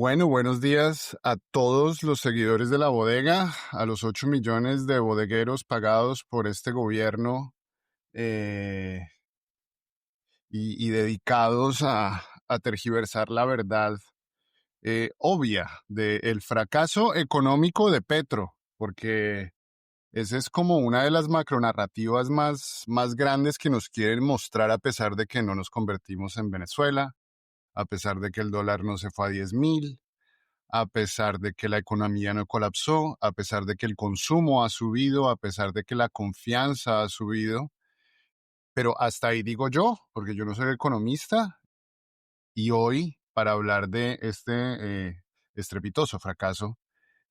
Bueno, buenos días a todos los seguidores de la bodega, a los 8 millones de bodegueros pagados por este gobierno eh, y dedicados a tergiversar la verdad obvia del fracaso económico de Petro, porque esa es como una de las macronarrativas más grandes que nos quieren mostrar a pesar de que no nos convertimos en Venezuela, a pesar de que el dólar no se fue a 10.000, a pesar de que la economía no colapsó, a pesar de que el consumo ha subido, a pesar de que la confianza ha subido. Pero hasta ahí digo yo, porque yo no soy economista, y hoy, para hablar de este estrepitoso fracaso,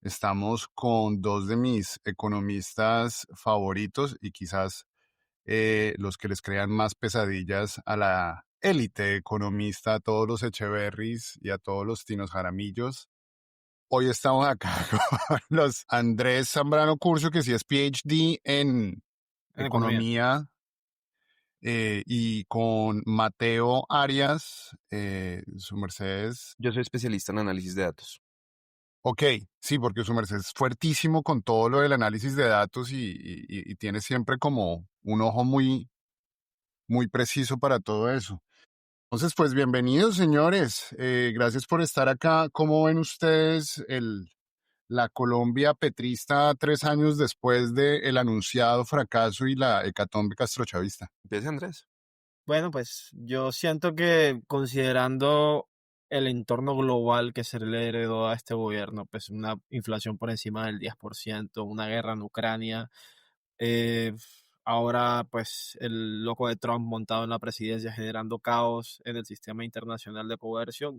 estamos con dos de mis economistas favoritos y quizás los que les crean más pesadillas a la élite economista, a todos los Echeverrys y a todos los Tinos Jaramillos. Hoy estamos acá con los Andrés Zambrano Curcio, que sí es PhD en En economía. economía, y con Mateo Arias, su merced es... Yo soy especialista en análisis de datos. Ok, sí, porque su merced es fuertísimo con todo lo del análisis de datos y tiene siempre como un ojo muy preciso para todo eso. Entonces, pues bienvenidos, señores. Gracias por estar acá. ¿Cómo ven ustedes la Colombia petrista 3 años después del anunciado fracaso y la hecatombe castrochavista? Empieza Andrés. Bueno, pues yo siento que considerando el entorno global que se le heredó a este gobierno, pues una inflación por encima del 10%, una guerra en Ucrania, eh, ahora pues el loco de Trump montado en la presidencia generando caos en el sistema internacional de comercio,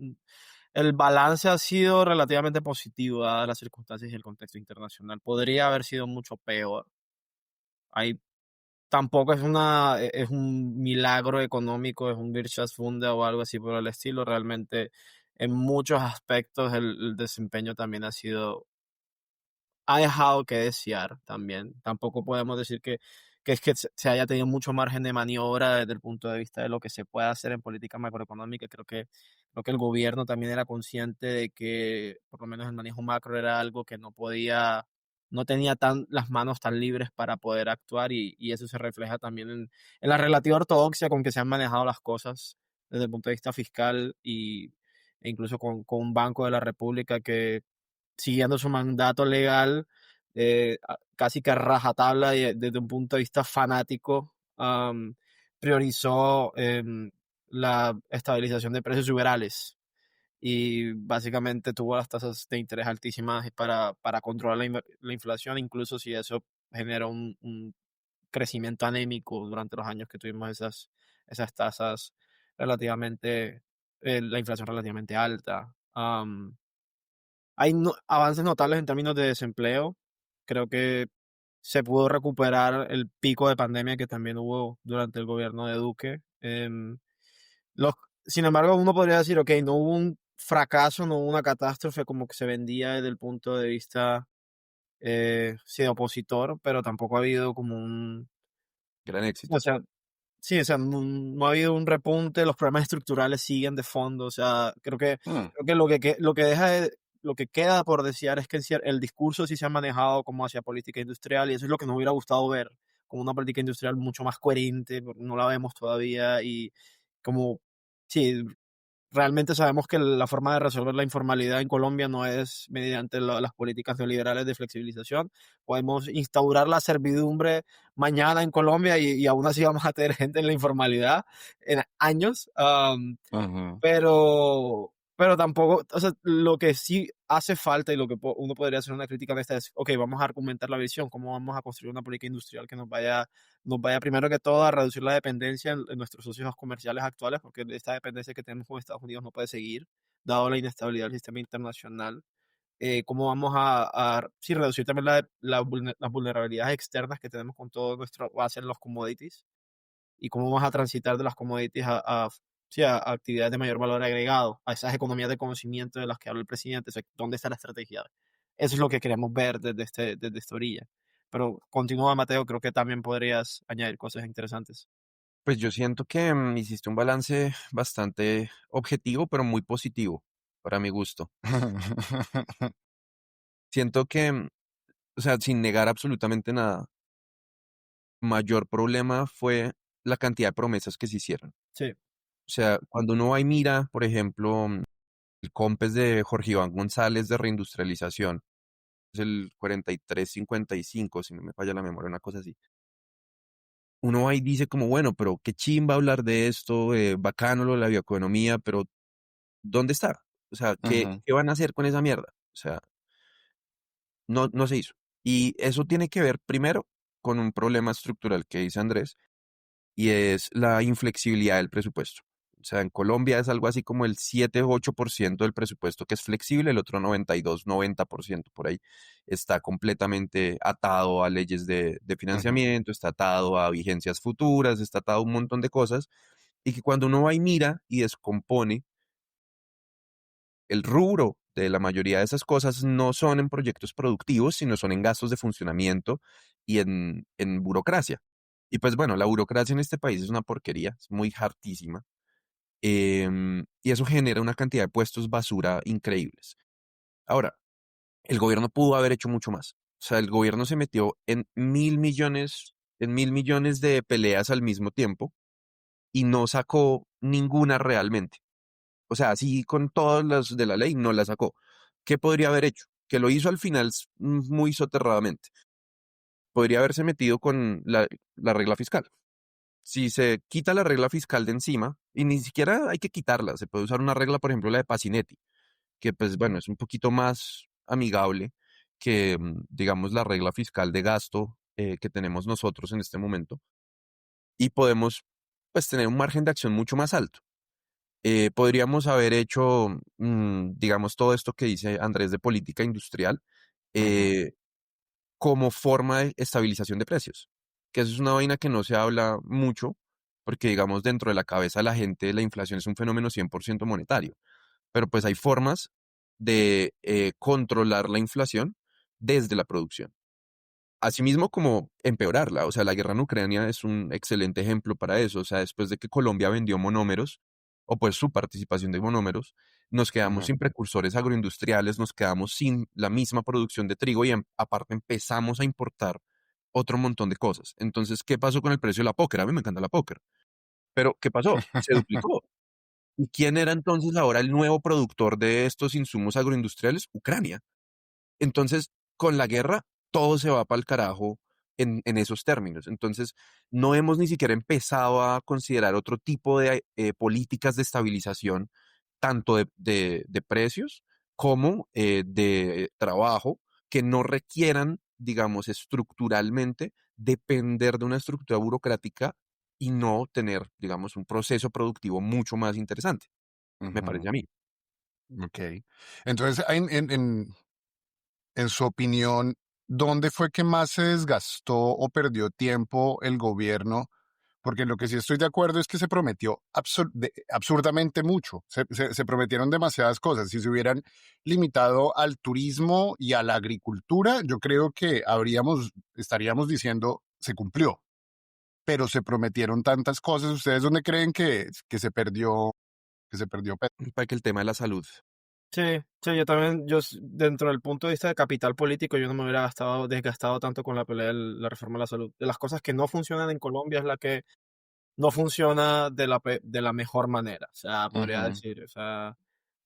el balance ha sido relativamente positivo dadas las circunstancias y el contexto internacional. Podría haber sido mucho peor. Hay Tampoco es un milagro económico, es un Wirtschaftswunder o algo así por el estilo. Realmente, en muchos aspectos, el desempeño también ha dejado que desear también. Tampoco podemos decir que es que se haya tenido mucho margen de maniobra desde el punto de vista de lo que se puede hacer en política macroeconómica. Creo que el gobierno también era consciente de que por lo menos el manejo macro era algo que no tenía las manos tan libres para poder actuar y eso se refleja también en la relativa ortodoxia con que se han manejado las cosas desde el punto de vista fiscal e incluso con un Banco de la República que siguiendo su mandato legal, casi que a rajatabla y desde un punto de vista fanático, priorizó la estabilización de precios liberales y básicamente tuvo las tasas de interés altísimas para controlar la inflación, incluso si eso genera un crecimiento anémico durante los años que tuvimos esas tasas relativamente, la inflación relativamente alta. Hay avances notables en términos de desempleo. Creo que se pudo recuperar el pico de pandemia que también hubo durante el gobierno de Duque. Los, Sin embargo, uno podría decir, ok, no hubo un fracaso, no hubo una catástrofe como que se vendía desde el punto de vista sí, de opositor, pero tampoco ha habido como Gran o éxito. sea, sí, o sea, no ha habido un repunte, los problemas estructurales siguen de fondo, o sea, Mm, creo que lo que queda por desear es que el discurso sí se ha manejado como hacia política industrial y eso es lo que nos hubiera gustado ver, como una política industrial mucho más coherente, porque no la vemos todavía y como, sí, realmente sabemos que la forma de resolver la informalidad en Colombia no es mediante las políticas neoliberales de flexibilización. Podemos instaurar la servidumbre mañana en Colombia y aún así vamos a tener gente en la informalidad en años. ujú. Pero tampoco, o sea, lo que sí hace falta y lo que uno podría hacer una crítica de esta es, ok, vamos a argumentar la visión, cómo vamos a construir una política industrial que nos vaya primero que todo a reducir la dependencia en nuestros socios comerciales actuales, porque esta dependencia que tenemos con Estados Unidos no puede seguir, dado la inestabilidad del sistema internacional. Cómo vamos sí, reducir también las vulnerabilidades externas que tenemos con todo nuestro base en los commodities y cómo vamos a transitar de las commodities sí, a actividades de mayor valor agregado, a esas economías de conocimiento de las que habla el presidente. O sea, ¿dónde está la estrategia? Eso es lo que queremos ver desde esta orilla. Pero continúa, Mateo, creo que también podrías añadir cosas interesantes. Pues yo siento que hiciste un balance bastante objetivo, pero muy positivo. para mi gusto. Siento que, o sea, sin negar absolutamente nada, mayor problema fue la cantidad de promesas que se hicieron. Sí, O sea, cuando uno va y mira, por ejemplo, el COMPES de Jorge Iván González de reindustrialización, es el 4355, si no me falla la memoria, una cosa así. Uno va y dice como, bueno, pero qué chimba hablar de esto, bacano lo de la bioeconomía, pero ¿dónde está? O sea, Ujú, ¿qué van a hacer con esa mierda? O sea, no se hizo. Y eso tiene que ver primero con un problema estructural que dice Andrés, y es la inflexibilidad del presupuesto. O sea, en Colombia es algo así como el 7 u 8% del presupuesto que es flexible, el otro 92 90% por ahí está completamente atado a leyes de ujú, financiamiento, está atado a vigencias futuras, está atado a un montón de cosas, y que cuando uno va y mira y descompone el rubro de la mayoría de esas cosas no son en proyectos productivos, sino son en gastos de funcionamiento y en burocracia. Y pues bueno, la burocracia en este país es una porquería, es muy hartísima. Y eso genera una cantidad de puestos basura increíbles. Ahora, el gobierno pudo haber hecho mucho más. O sea, el gobierno se metió en 1.000 millones de peleas al mismo tiempo y no sacó ninguna realmente. O sea, así con todas las de la ley, no la sacó. ¿Qué podría haber hecho? Que lo hizo al final muy soterradamente. Podría haberse metido con la regla fiscal. Si se quita la regla fiscal de encima, y ni siquiera hay que quitarla, se puede usar una regla, por ejemplo, la de Pacinetti, que pues bueno, es un poquito más amigable que, digamos, la regla fiscal de gasto que tenemos nosotros en este momento, y podemos pues tener un margen de acción mucho más alto. Podríamos haber hecho, digamos, todo esto que dice Andrés de política industrial ujú, eh, como forma de estabilización de precios, que eso es una vaina que no se habla mucho, porque, digamos, dentro de la cabeza de la gente la inflación es un fenómeno 100% monetario, pero pues hay formas de controlar la inflación desde la producción. Asimismo como empeorarla, o sea, la guerra en Ucrania es un excelente ejemplo para eso, o sea, después de que Colombia vendió monómeros, o pues su participación de monómeros, nos quedamos ujú, sin precursores agroindustriales, nos quedamos sin la misma producción de trigo y aparte empezamos a importar otro montón de cosas. Entonces, ¿qué pasó con el precio de la póker? A mí me encanta la póker, pero ¿qué pasó? Se duplicó. ¿Y quién era entonces ahora el nuevo productor de estos insumos agroindustriales? Ucrania. Entonces, con la guerra, todo se va para el carajo en esos términos. Entonces, no hemos ni siquiera empezado a considerar otro tipo de políticas de estabilización, tanto de precios como de trabajo, que no requieran, digamos, estructuralmente depender de una estructura burocrática y no tener, digamos, un proceso productivo mucho más interesante, me parece ujú. a mí. Ok. Entonces, en su opinión, ¿dónde fue que más se desgastó o perdió tiempo el gobierno? Porque lo que sí estoy de acuerdo es que se prometió absurdamente mucho. Se prometieron demasiadas cosas. Si se hubieran limitado al turismo y a la agricultura, yo creo que estaríamos diciendo se cumplió. Pero se prometieron tantas cosas. ¿Ustedes dónde creen que se perdió? Para que el tema de la salud. sí, sí, yo también, dentro del punto de vista de capital político, yo no me hubiera desgastado tanto con la pelea de la reforma de la salud. De las cosas que no funcionan en Colombia es la que no funciona de la mejor manera, o sea, podría Ujú, decir, o sea,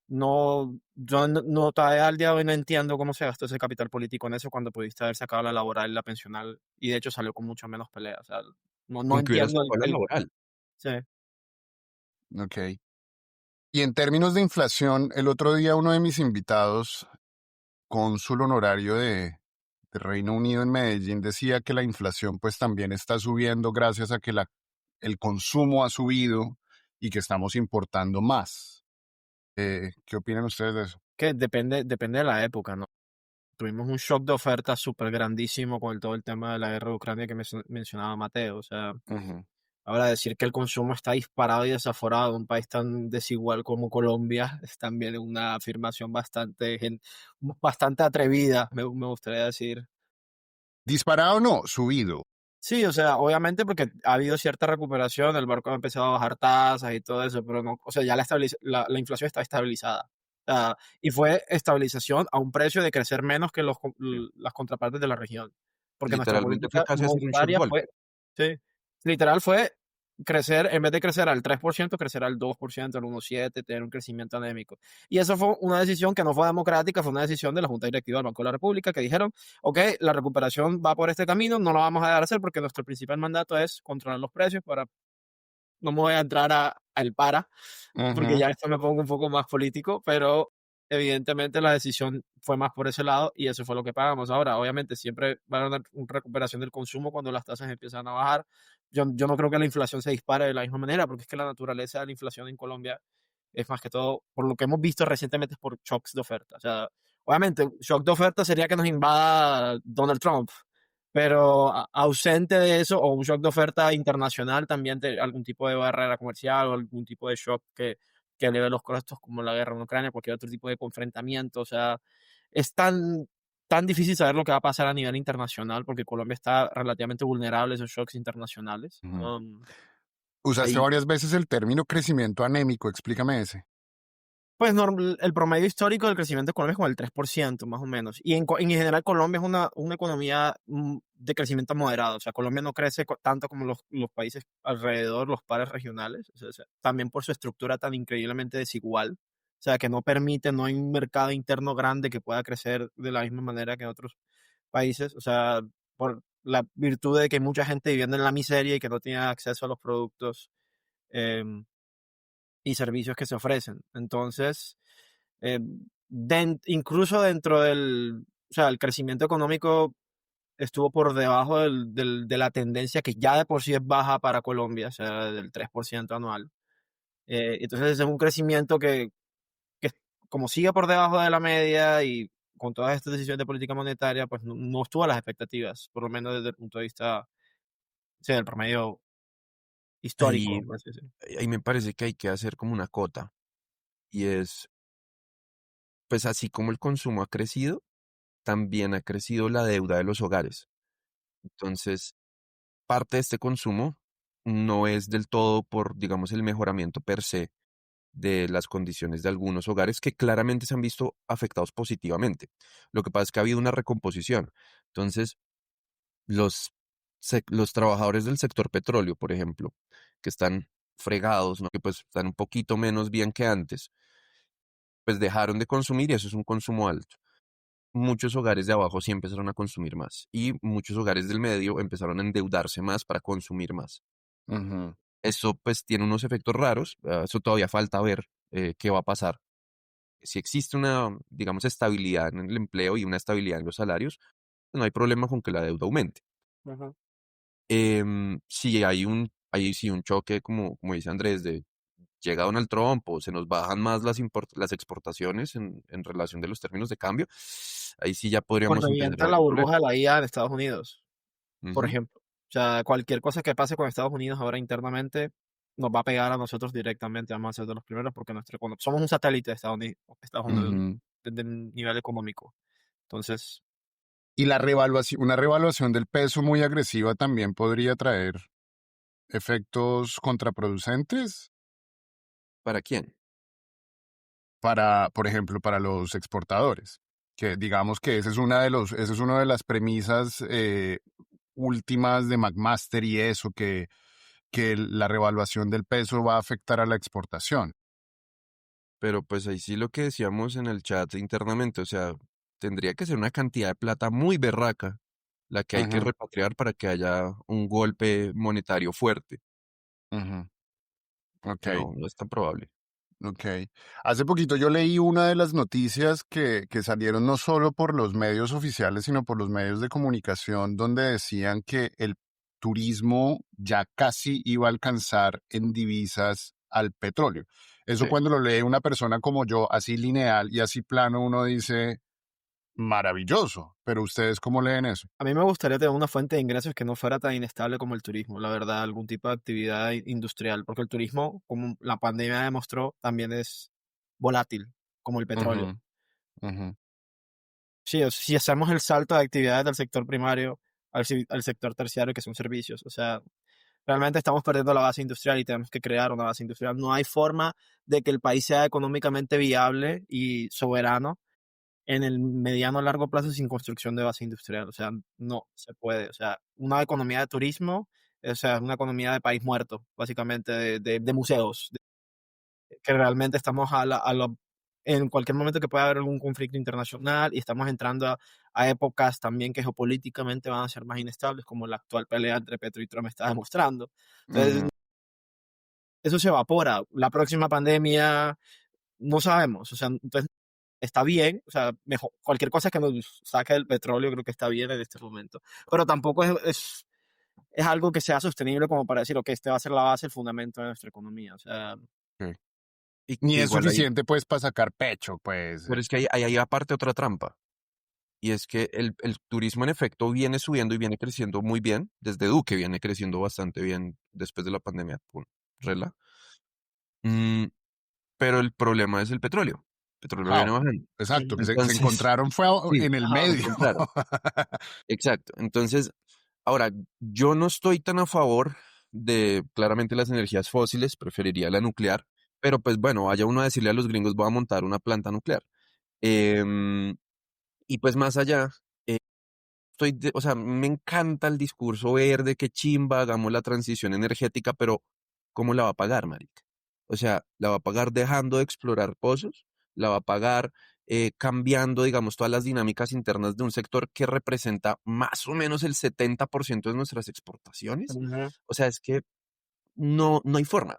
no, yo todavía al día de hoy no entiendo cómo se gastó ese capital político en eso cuando pudiste haber sacado la laboral y la pensional, y de hecho salió con mucho menos pelea, o sea, no Con que hubiera entiendo sacado la laboral. sí, ok. Y en términos de inflación, el otro día uno de mis invitados, cónsul honorario de Reino Unido en Medellín, decía que la inflación pues también está subiendo gracias a que el consumo ha subido y que estamos importando más. ¿Qué opinan ustedes de eso? que depende de la época, ¿no? Tuvimos un shock de oferta súper grandísimo con todo el tema de la guerra de Ucrania que mencionaba Mateo. O sea, Ujú. ahora decir que el consumo está disparado y desaforado en un país tan desigual como Colombia es también una afirmación bastante atrevida, me gustaría decir. Disparado no, subido. Sí, o sea, obviamente porque ha habido cierta recuperación, el barco ha empezado a bajar tasas y todo eso, pero no, o sea, ya la inflación está estabilizada. Y fue estabilización a un precio de crecer menos que Sí. las contrapartes de la región, porque nuestra Literalmente fue política casi hacer un shock monetaria golpe. fue, sí, literal fue crecer, en vez de crecer al 3%, crecer al 2%, al 1,7%, tener un crecimiento anémico. Y eso fue una decisión que no fue democrática, fue una decisión de la Junta Directiva del Banco de la República, que dijeron, ok, la recuperación va por este camino, no lo vamos a dejar hacer porque nuestro principal mandato es controlar los precios para, no me voy a entrar al para, porque Ujú. ya esto me pongo un poco más político, pero evidentemente la decisión fue más por ese lado y eso fue lo que pagamos. Ahora, obviamente, siempre va a haber una recuperación del consumo cuando las tasas empiezan a bajar. Yo no creo que la inflación se dispare de la misma manera, porque es que la naturaleza de la inflación en Colombia es más que todo, por lo que hemos visto recientemente, es por shocks de oferta. O sea, obviamente, shock de oferta sería que nos invada Donald Trump, pero ausente de eso, o un shock de oferta internacional, también algún tipo de barrera comercial o algún tipo de shock que eleve los costos, como la guerra en Ucrania, cualquier otro tipo de confrontamiento. O sea, es tan difícil saber lo que va a pasar a nivel internacional, porque Colombia está relativamente vulnerable a esos shocks internacionales. Ujú. Usaste Ahí varias veces el término crecimiento anémico, explícame ese. Pues el promedio histórico del crecimiento de Colombia es como el 3% más o menos. Y en general Colombia es una economía de crecimiento moderado. O sea, Colombia no crece tanto como los países alrededor, los pares regionales. O sea, también por su estructura tan increíblemente desigual. O sea, que no permite, no hay un mercado interno grande que pueda crecer de la misma manera que en otros países. O sea, por la virtud de que hay mucha gente viviendo en la miseria y que no tiene acceso a los productos. em, y servicios que se ofrecen. Entonces, eh, incluso dentro o sea, el crecimiento económico estuvo por debajo de la tendencia que ya de por sí es baja para Colombia, o sea, del 3% anual. Entonces, es un crecimiento que como sigue por debajo de la media y con todas estas decisiones de política monetaria, pues no estuvo a las expectativas, por lo menos desde el punto de vista, o sea, del promedio Ahí, histórico, por así decirlo. ahí me parece que hay que hacer como una cota. Y es, pues así como el consumo ha crecido, también ha crecido la deuda de los hogares. Entonces, parte de este consumo no es del todo por, digamos, el mejoramiento per se de las condiciones de algunos hogares que claramente se han visto afectados positivamente. Lo que pasa es que ha habido una recomposición. Entonces, los, los trabajadores del sector petróleo, por ejemplo, que están fregados, ¿no? Que pues están un poquito menos bien que antes, pues dejaron de consumir y eso es un consumo alto. Muchos hogares de abajo sí empezaron a consumir más y muchos hogares del medio empezaron a endeudarse más para consumir más. Ujú, Eso pues tiene unos efectos raros, eso todavía falta ver qué va a pasar. Si existe una, digamos, estabilidad en el empleo y una estabilidad en los salarios, pues, no hay problema con que la deuda aumente. Ajá. Si hay sí un choque, como dice Andrés, de llega Donald Trump o se nos bajan más las exportaciones en relación de los términos de cambio, ahí sí ya O podríamos empezar a revienta ver la un burbuja problema. de la IA en Estados Unidos, por Ujú, ejemplo. O sea, cualquier cosa que pase con Estados Unidos ahora internamente nos va a pegar a nosotros directamente, vamos a ser de los primeros porque somos un satélite de Estados Unidos ujú. desde el nivel económico. Entonces, Y una revaluación del peso muy agresiva también podría traer efectos contraproducentes ¿Para quién? para, por ejemplo, para los exportadores. Que digamos que ese es una de las premisas últimas de McMaster y eso, que la revaluación del peso va a afectar a la exportación. Pero pues ahí sí lo que decíamos en el chat internamente, o sea, tendría que ser una cantidad de plata muy berraca la que hay que Ujú, repatriar para que haya un golpe monetario fuerte, ujú. Ok. que no es tan probable. Ok. Hace poquito yo leí una de las noticias que salieron no solo por los medios oficiales, sino por los medios de comunicación, donde decían que el turismo ya casi iba a alcanzar en divisas al petróleo. Eso Sí. cuando lo lee una persona como yo, así lineal y así plano, uno dice, maravilloso, pero ustedes ¿cómo leen eso? a mí me gustaría tener una fuente de ingresos que no fuera tan inestable como el turismo, la verdad, algún tipo de actividad industrial, porque el turismo, como la pandemia demostró, también es volátil, como el petróleo. Ujú, ujú, Sí, si hacemos el salto de actividades del sector primario al sector terciario, que son servicios, o sea, realmente estamos perdiendo la base industrial y tenemos que crear una base industrial. No hay forma de que el país sea económicamente viable y soberano en el mediano a largo plazo sin construcción de base industrial. O sea, no se puede. O sea, una economía de turismo, o sea, una economía de país muerto, básicamente, de museos, que realmente estamos en cualquier momento que pueda haber algún conflicto internacional y estamos entrando a épocas también que geopolíticamente van a ser más inestables, como la actual pelea entre Petro y Trump está demostrando. Entonces, Ujú. eso se evapora. La próxima pandemia, no sabemos. O sea, entonces está bien, o sea, mejor, cualquier cosa que nos saque del petróleo creo que está bien en este momento. Pero tampoco es algo que sea sostenible como para decir, ok, este va a ser la base, el fundamento de nuestra economía. O sea, Ok. Y Ni que es igual ahí, suficiente, pues, para sacar pecho, pues. pero es que hay aparte otra trampa. Y es que el turismo en efecto viene subiendo y viene creciendo muy bien. Desde Duque viene creciendo bastante bien después de la pandemia. Pum, rela. Mm, pero el problema es el petróleo. El petróleo viene How. bajando. Exacto, que se Entonces, encontraron fue sí, en el ajá, medio. encontraron. Exacto. Entonces, ahora, yo no estoy tan a favor de claramente las energías fósiles, preferiría la nuclear, pero pues bueno, vaya uno a decirle a los gringos, voy a montar una planta nuclear. Em, y pues más allá, o sea, me encanta el discurso verde, qué chimba, hagamos la transición energética, pero ¿cómo la va a pagar, marica? O sea, ¿la va a pagar dejando de explorar pozos? ¿La va a pagar cambiando, digamos, todas las dinámicas internas de un sector que representa más o menos el 70% de nuestras exportaciones? ujú. O sea, es que no hay forma.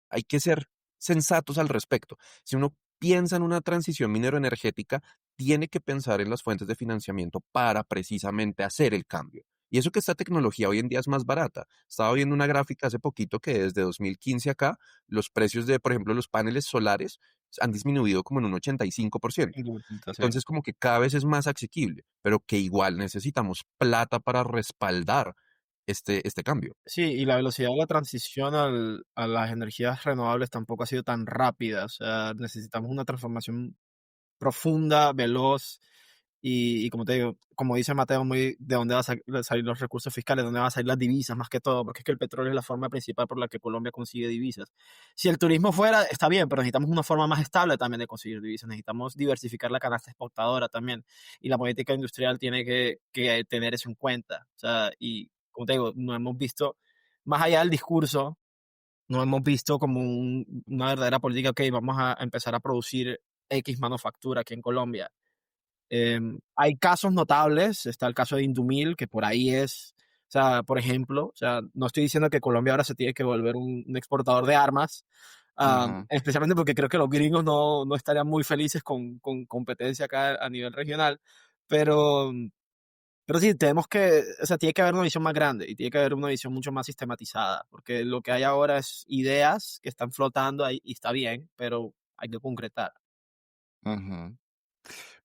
Hay que ser sensatos al respecto. Si uno piensa en una transición minero-energética, tiene que pensar en las fuentes de financiamiento para precisamente hacer el cambio. Y eso que esta tecnología hoy en día es más barata. Estaba viendo una gráfica hace poquito que desde 2015 acá, los precios de, por ejemplo, los paneles solares han disminuido como en un 85%. Sí. Entonces, como que cada vez es más asequible, pero que igual necesitamos plata para respaldar este cambio. Sí, y la velocidad de la transición a las energías renovables tampoco ha sido tan rápida. O sea, necesitamos una transformación profunda, veloz y como te digo, como dice Mateo, muy de dónde van a salir los recursos fiscales, de dónde van a salir las divisas más que todo, porque es que el petróleo es la forma principal por la que Colombia consigue divisas. Si el turismo fuera, está bien, pero necesitamos una forma más estable también de conseguir divisas, necesitamos diversificar la canasta exportadora también, y la política industrial tiene que tener eso en cuenta. O sea, y como te digo, no hemos visto, más allá del discurso, no hemos visto como una verdadera política, ok, vamos a empezar a producir X manufactura aquí en Colombia. Hay casos notables, está el caso de Indumil, que por ahí es, o sea, por ejemplo, o sea, no estoy diciendo que Colombia ahora se tiene que volver un exportador de armas, Ujú. especialmente porque creo que los gringos no estarían muy felices con competencia acá a nivel regional, pero, pero sí, tenemos que, o sea, tiene que haber una visión más grande y tiene que haber una visión mucho más sistematizada, porque lo que hay ahora es ideas que están flotando ahí y está bien, pero hay que concretar. Ujú.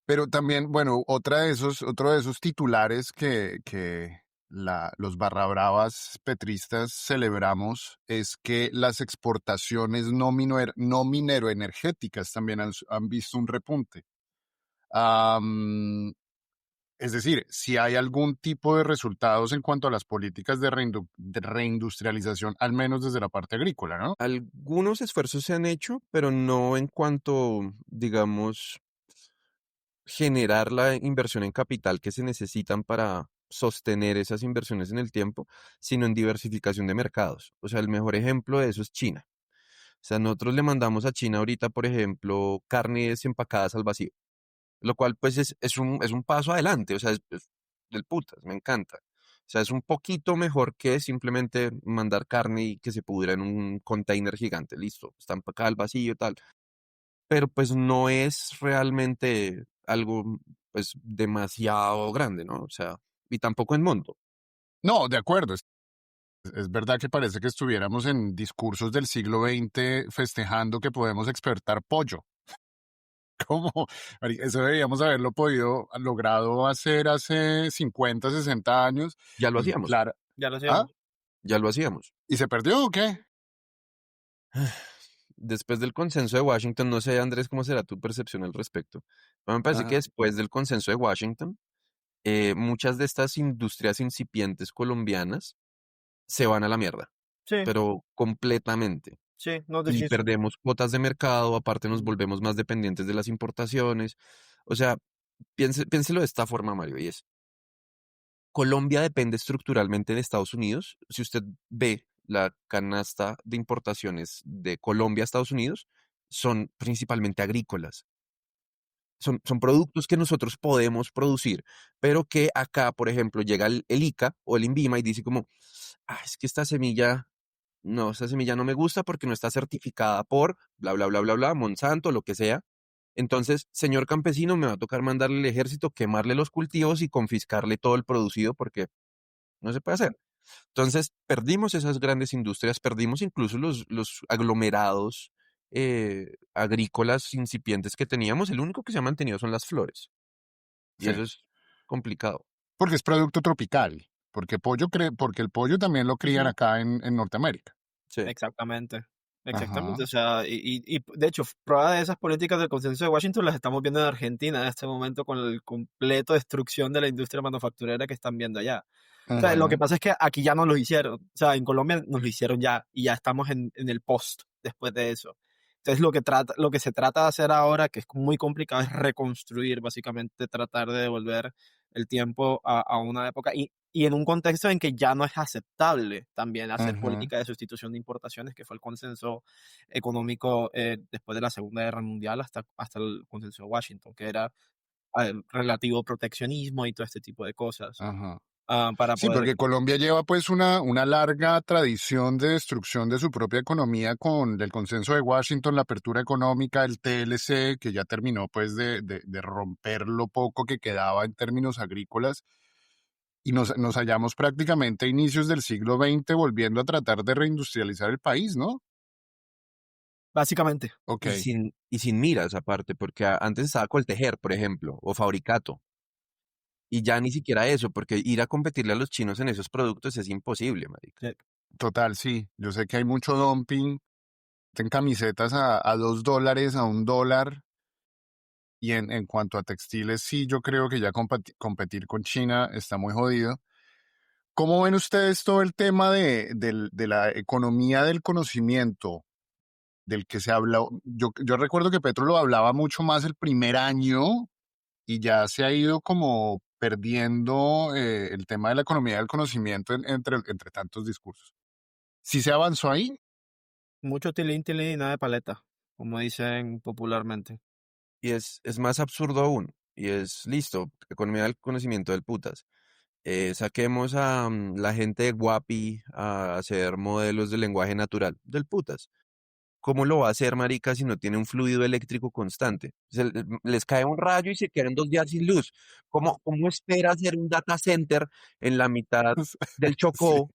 Pero también, bueno, otro de esos titulares que los barra bravas petristas celebramos es que las exportaciones no mineroenergéticas también han visto un repunte. Am, es decir, si hay algún tipo de resultados en cuanto a las políticas de reindustrialización, al menos desde la parte agrícola, ¿no? Algunos esfuerzos se han hecho, pero no en cuanto, digamos, generar la inversión en capital que se necesitan para sostener esas inversiones en el tiempo, sino en diversificación de mercados. O sea, el mejor ejemplo de eso es China. O sea, nosotros le mandamos a China ahorita, por ejemplo, carnes empacadas al vacío, lo cual pues es un paso adelante, o sea, es del putas, me encanta. O sea, es un poquito mejor que simplemente mandar carne y que se pudra en un container gigante, listo, está empacada al vacío y tal, pero pues no es realmente algo pues demasiado grande, ¿no? O sea, y tampoco en monto. No, de acuerdo. Es verdad que parece que estuviéramos en discursos del siglo XX festejando que podemos exportar pollo. ¿Cómo? Eso deberíamos haberlo logrado hacer hace 50, 60 años. Ya lo Y hacíamos, claro, Ya lo ¿ah? hacemos. ya lo hacíamos. ¿Y se perdió o qué? Después del consenso de Washington, no sé, Andrés, cómo será tu percepción al respecto. A mí me parece que Ajá. después del consenso de Washington, muchas de estas industrias incipientes colombianas se van a la mierda, Sí, pero completamente. sí, no Y decís. perdemos cuotas de mercado, aparte nos volvemos más dependientes de las importaciones. O sea, piénselo de esta forma, Mario, y es, Colombia depende estructuralmente de Estados Unidos. Si usted ve la canasta de importaciones de Colombia a Estados Unidos, son principalmente agrícolas. Son productos que nosotros podemos producir, pero que acá, por ejemplo, llega el ICA o el INVIMA y dice como, es que esta semilla no me gusta porque no está certificada por bla, bla, bla, bla, bla, Monsanto, lo que sea. Entonces, señor campesino, me va a tocar mandarle al ejército, quemarle los cultivos y confiscarle todo el producido porque no se puede hacer. Entonces, perdimos esas grandes industrias, perdimos incluso los aglomerados agrícolas incipientes que teníamos. El único que se ha mantenido son las flores. Y Sí, eso es complicado. porque es producto tropical, porque el pollo también lo crían Ujú. acá en Norteamérica. Sí. Exactamente. Exactamente. Ajá, O sea, y de hecho, prueba de esas políticas del consenso de Washington las estamos viendo en Argentina en este momento con la completa destrucción de la industria manufacturera que están viendo allá. O sea, lo que ajá, pasa es que aquí ya nos lo hicieron. O sea, en Colombia nos lo hicieron ya y ya estamos en el post después de eso. Entonces, lo que se trata de hacer ahora, que es muy complicado, es reconstruir, básicamente tratar de devolver el tiempo a una época y en un contexto en que ya no es aceptable también hacer ajá, política de sustitución de importaciones, que fue el consenso económico después de la Segunda Guerra Mundial hasta el consenso de Washington, que era relativo proteccionismo y todo este tipo de cosas ajá. para Sí, poder. porque Colombia lleva pues una larga tradición de destrucción de su propia economía con el consenso de Washington, la apertura económica, el TLC, que ya terminó pues de romper lo poco que quedaba en términos agrícolas, y nos hallamos prácticamente a inicios del siglo XX volviendo a tratar de reindustrializar el país, ¿no? Básicamente. Ok. Y sin miras aparte, porque antes estaba Coltejer, por ejemplo, o Fabricato. Y ya ni siquiera eso, porque ir a competirle a los chinos en esos productos es imposible, marica. Total, sí. Yo sé que hay mucho dumping en camisetas a $2, a $1. Y en cuanto a textiles, sí, yo creo que ya competir con China está muy jodido. ¿Cómo ven ustedes todo el tema de la economía del conocimiento del que se habla? Yo recuerdo que Petro lo hablaba mucho más el primer año y ya se ha ido como perdiendo el tema de la economía del conocimiento entre tantos discursos. ¿Sí se avanzó ahí? Mucho tilín, tilín y nada de paleta, como dicen popularmente. Y es más absurdo aún. Y es listo, economía del conocimiento del putas. Saquemos a la gente de Guapi a hacer modelos de lenguaje natural del putas. ¿Cómo lo va a hacer, marica, si no tiene un fluido eléctrico constante? Les cae un rayo y se quedan 2 días sin luz. ¿Cómo espera hacer un data center en la mitad del Sí, Chocó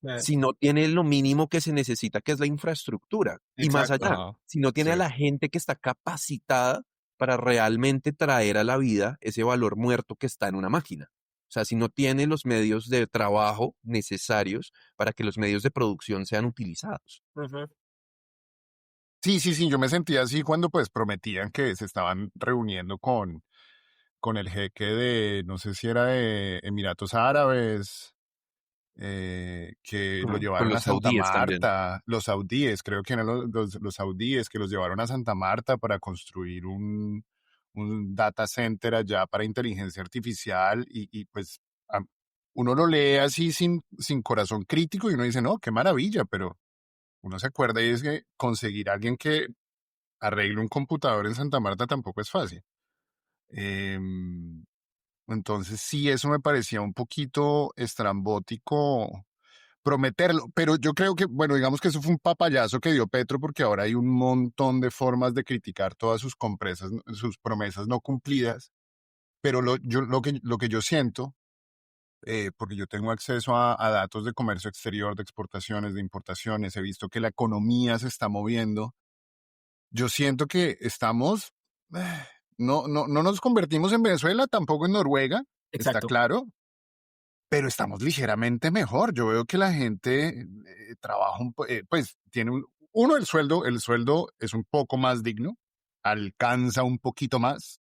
Eh, si no tiene lo mínimo que se necesita, que es la infraestructura? Y más exacto. allá, ajá, si no sí, tiene a la gente que está capacitada para realmente traer a la vida ese valor muerto que está en una máquina. O sea, si no tiene los medios de trabajo necesarios para que los medios de producción sean utilizados. Ujú. sí, sí, sí, yo me sentía así cuando pues prometían que se estaban reuniendo con el jeque de, no sé si era de Emiratos Árabes, que lo Con llevaron a los Santa saudíes también. Marta, los saudíes, creo que eran los saudíes que los llevaron a Santa Marta para construir un data center allá para inteligencia artificial y pues uno lo lee así sin corazón crítico y uno dice, no, qué maravilla, pero uno se acuerda y es que conseguir a alguien que arregle un computador en Santa Marta tampoco es fácil. Em, entonces sí, eso me parecía un poquito estrambótico prometerlo, pero yo creo que, bueno, digamos que eso fue un papayazo que dio Petro porque ahora hay un montón de formas de criticar todas sus promesas no cumplidas, pero lo que yo siento, porque yo tengo acceso a datos de comercio exterior, de exportaciones, de importaciones, he visto que la economía se está moviendo. Yo siento que estamos, no nos convertimos en Venezuela, tampoco en Noruega, está Exacto. claro, pero estamos ligeramente mejor. Yo veo que la gente trabaja pues tiene el sueldo es un poco más digno, alcanza un poquito más.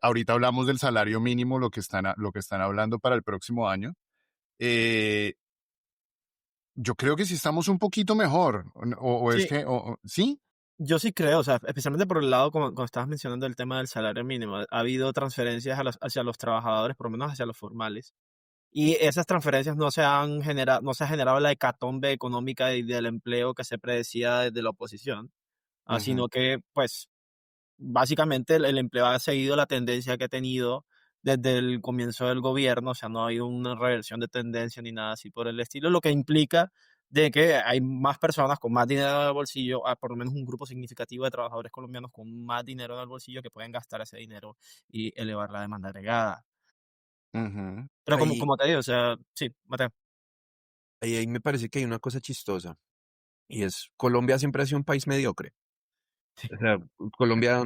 Ahorita hablamos del salario mínimo, lo que están hablando para el próximo año. Eh, yo creo que sí estamos un poquito mejor. O es Sí, que, ¿sí? yo sí creo, o sea, especialmente por el lado, como cuando estabas mencionando el tema del salario mínimo, ha habido transferencias hacia los trabajadores, por lo menos hacia los formales. Y esas transferencias no se ha generado la hecatombe económica y del empleo que se predecía desde la oposición, Ujú, sino que, pues, básicamente el empleo ha seguido la tendencia que ha tenido desde el comienzo del gobierno, o sea, no ha habido una reversión de tendencia ni nada así por el estilo, lo que implica de que hay más personas con más dinero en el bolsillo, por lo menos un grupo significativo de trabajadores colombianos con más dinero en el bolsillo que pueden gastar ese dinero y elevar la demanda agregada. ujú. Pero Ahí, como te digo, o sea, sí, Mateo. ahí me parece que hay una cosa chistosa y es, Colombia siempre ha sido un país mediocre. O sea, Colombia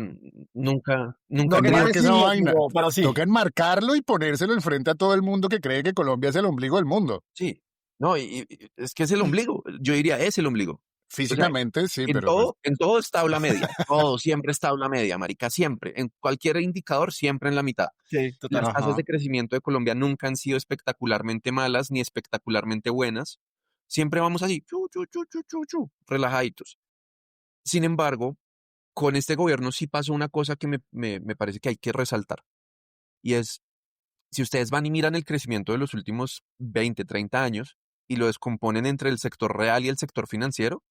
nunca No ha quería tenido, Enmarque esa decirlo, vaina. pero sí. Toca enmarcarlo y ponérselo enfrente a todo el mundo que cree que Colombia es el ombligo del mundo. sí, no, y es que es el ombligo, yo diría es el ombligo. O sea, Físicamente sí, pero pues. en todo es tabla media, todo siempre es tabla media, marica, siempre, en cualquier indicador, siempre en la mitad. Sí, Las total. tasas de Ajá. crecimiento de Colombia nunca han sido espectacularmente malas ni espectacularmente buenas. Siempre vamos así, chu, chu, chu, chu, chu, chu, relajaditos. Sin embargo, con este gobierno sí pasó una cosa que me parece que hay que resaltar. Y es, si ustedes van y miran el crecimiento de los últimos 20, 30 años y lo descomponen entre el sector real y el sector financiero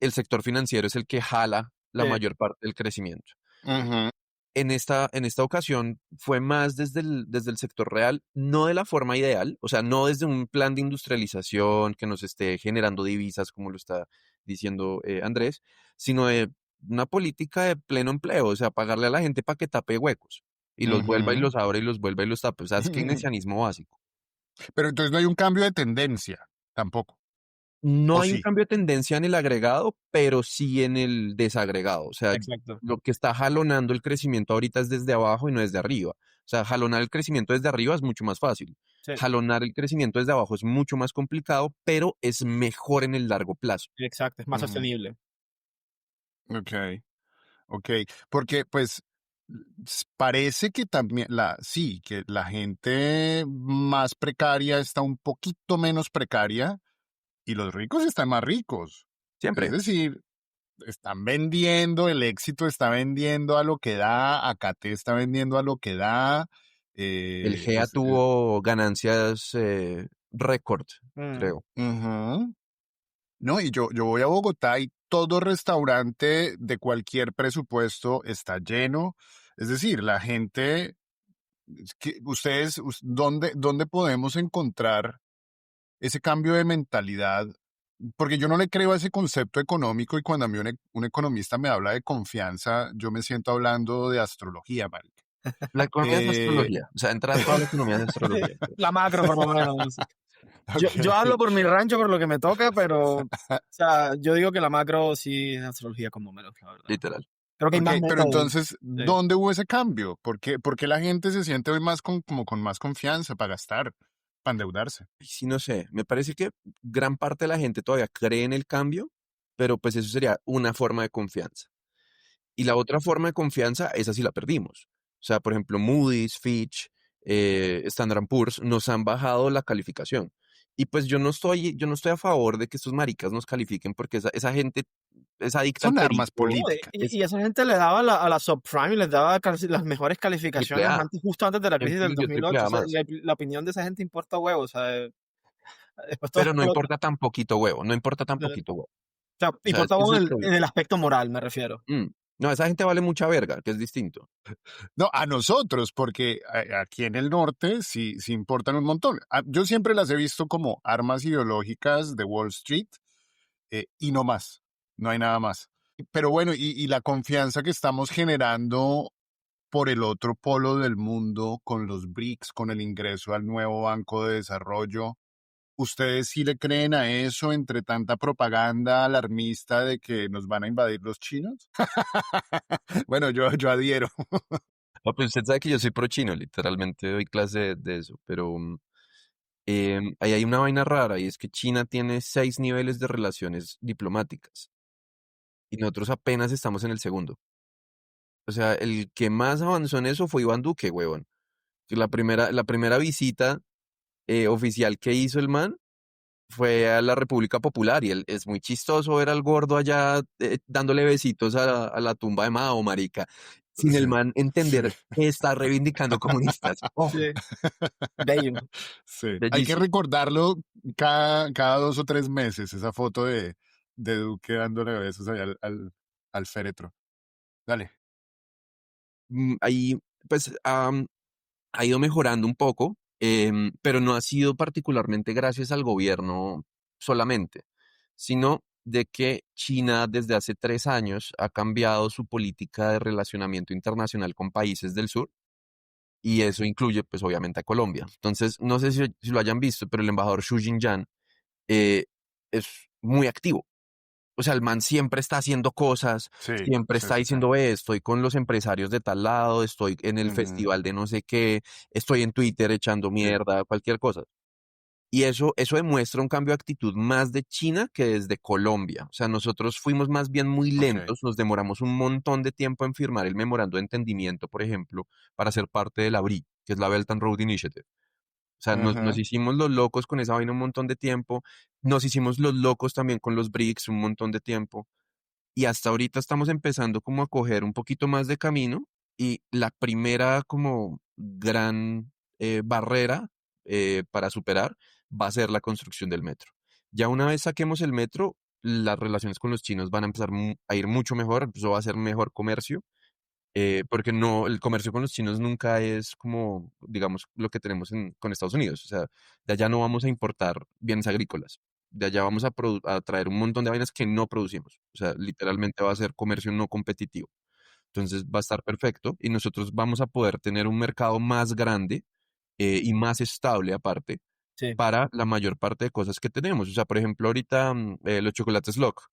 es el que jala la Sí, mayor parte del crecimiento. Ujú, En esta ocasión fue más desde el sector real, no de la forma ideal, o sea, no desde un plan de industrialización que nos esté generando divisas, como lo está diciendo Andrés, sino de una política de pleno empleo, o sea, pagarle a la gente para que tape huecos y los vuelva y ujú. los abra y los vuelva y los tape. O sea, es keynesianismo básico. Pero entonces no hay un cambio de tendencia tampoco. No ¿O hay un sí? cambio de tendencia en el agregado, pero sí en el desagregado. O sea, exacto. lo que está jalonando el crecimiento ahorita es desde abajo y no desde arriba. O sea, jalonar el crecimiento desde arriba es mucho más fácil. Sí, Jalonar el crecimiento desde abajo es mucho más complicado, pero es mejor en el largo plazo. exacto, es más Ujú. sostenible. Ok, ok. Porque pues parece que también sí, que la gente más precaria está un poquito menos precaria y los ricos están más ricos. Es Siempre. decir, están vendiendo, el éxito está vendiendo a lo que da, Acate está vendiendo a lo que da. El eh, GEA es- es- tuvo ganancias récord, Mm, creo. Ujú. No, y yo voy a Bogotá y todo restaurante de cualquier presupuesto está lleno. Es decir, la gente, ustedes, ¿dónde podemos encontrar ese cambio de mentalidad? Porque yo no le creo a ese concepto económico y cuando a mí un economista me habla de confianza, yo me siento hablando de astrología, marica. La economía es Eh, astrología. O sea, entra toda la economía es sí, astrología. la macro, por lo menos. Yo ok. hablo por mi rancho, por lo que me toca, pero, o sea, yo digo que la macro sí es astrología con números, la verdad. Literal. Creo que hay Ok, más pero métodos. entonces, Sí. ¿dónde hubo ese cambio? ¿Por qué la gente se siente hoy más como con más confianza para gastar, para endeudarse? Y sí, no sé, me parece que gran parte de la gente todavía cree en el cambio, pero pues eso sería una forma de confianza. Y la otra forma de confianza, esa sí la perdimos. O sea, por ejemplo, Moody's, Fitch, Standard Poor's nos han bajado la calificación. Y pues yo no estoy a favor de que estos maricas nos califiquen porque esa gente es adicta al Son armas No, perico, políticas. y esa gente le daba a la subprime, les daba las mejores triple calificaciones A, justo antes de la crisis siempre del les dio triple 2008. O A sea, más. la opinión de esa gente importa huevo. O sea, después todo Pero no explota. importa tan poquito huevo, no importa tan O poquito huevo. sea, O sea, importa ese huevo es el en problema. el aspecto moral, me refiero. No, esa gente vale mucha verga, que es distinto. No, a nosotros, porque aquí en el norte sí importan un montón. Yo siempre las he visto como armas ideológicas de Wall Street y no más, no hay nada más. Pero bueno, y la confianza que estamos generando por el otro polo del mundo con los BRICS, con el ingreso al nuevo Banco de Desarrollo. ¿Ustedes sí le creen a eso entre tanta propaganda alarmista de que nos van a invadir los chinos? Bueno, yo adhiero. No, pues usted sabe que yo soy pro chino, literalmente doy clase de eso, pero ahí hay una vaina rara y es que China tiene 6 niveles de relaciones diplomáticas y nosotros apenas estamos en el segundo. O sea, el que más avanzó en eso fue Iván Duque, huevón. Que la primera visita oficial que hizo el man fue a la República Popular y él, es muy chistoso ver al gordo allá dándole besitos a la tumba de Mao, marica, sin el Sí, man sí, entender que está reivindicando comunistas. Oh, Sí, bello. sí. Hay que bellísimo. recordarlo cada 2 o 3 meses, esa foto de Duque dándole besos allá al féretro. Dale. Ahí, pues, ha ido mejorando un poco, pero no ha sido particularmente gracias al gobierno solamente, sino de que China desde hace 3 años ha cambiado su política de relacionamiento internacional con países del sur y eso incluye, pues, obviamente a Colombia. Entonces, no sé si lo hayan visto, pero el embajador Xu Jinjan eh, es muy activo. O sea, el man siempre está haciendo cosas, Sí, siempre sí, está sí, sí. diciendo, estoy con los empresarios de tal lado, estoy en el Ujú, festival de no sé qué, estoy en Twitter echando sí. mierda, cualquier cosa. Y eso demuestra un cambio de actitud más de China que desde Colombia. O sea, nosotros fuimos más bien muy Ok. lentos, nos demoramos un montón de tiempo en firmar el memorando de entendimiento, por ejemplo, para ser parte de la BRI, que es la Belt and Road Initiative. O sea, nos Ujú, hicimos los locos con esa vaina un montón de tiempo, nos hicimos los locos también con los BRICS un montón de tiempo y hasta ahorita estamos empezando como a coger un poquito más de camino y la primera como gran barrera para superar va a ser la construcción del metro. Ya una vez saquemos el metro, las relaciones con los chinos van a empezar a ir mucho mejor, eso va a ser mejor comercio, porque no, el comercio con los chinos nunca es como, digamos, lo que tenemos con Estados Unidos. O sea, de allá no vamos a importar bienes agrícolas. De allá vamos a traer un montón de vainas que no producimos. O sea, literalmente va a ser comercio no competitivo. Entonces va a estar perfecto y nosotros vamos a poder tener un mercado más grande y más estable aparte Sí. para la mayor parte de cosas que tenemos. O sea, por ejemplo, ahorita los chocolates Lock,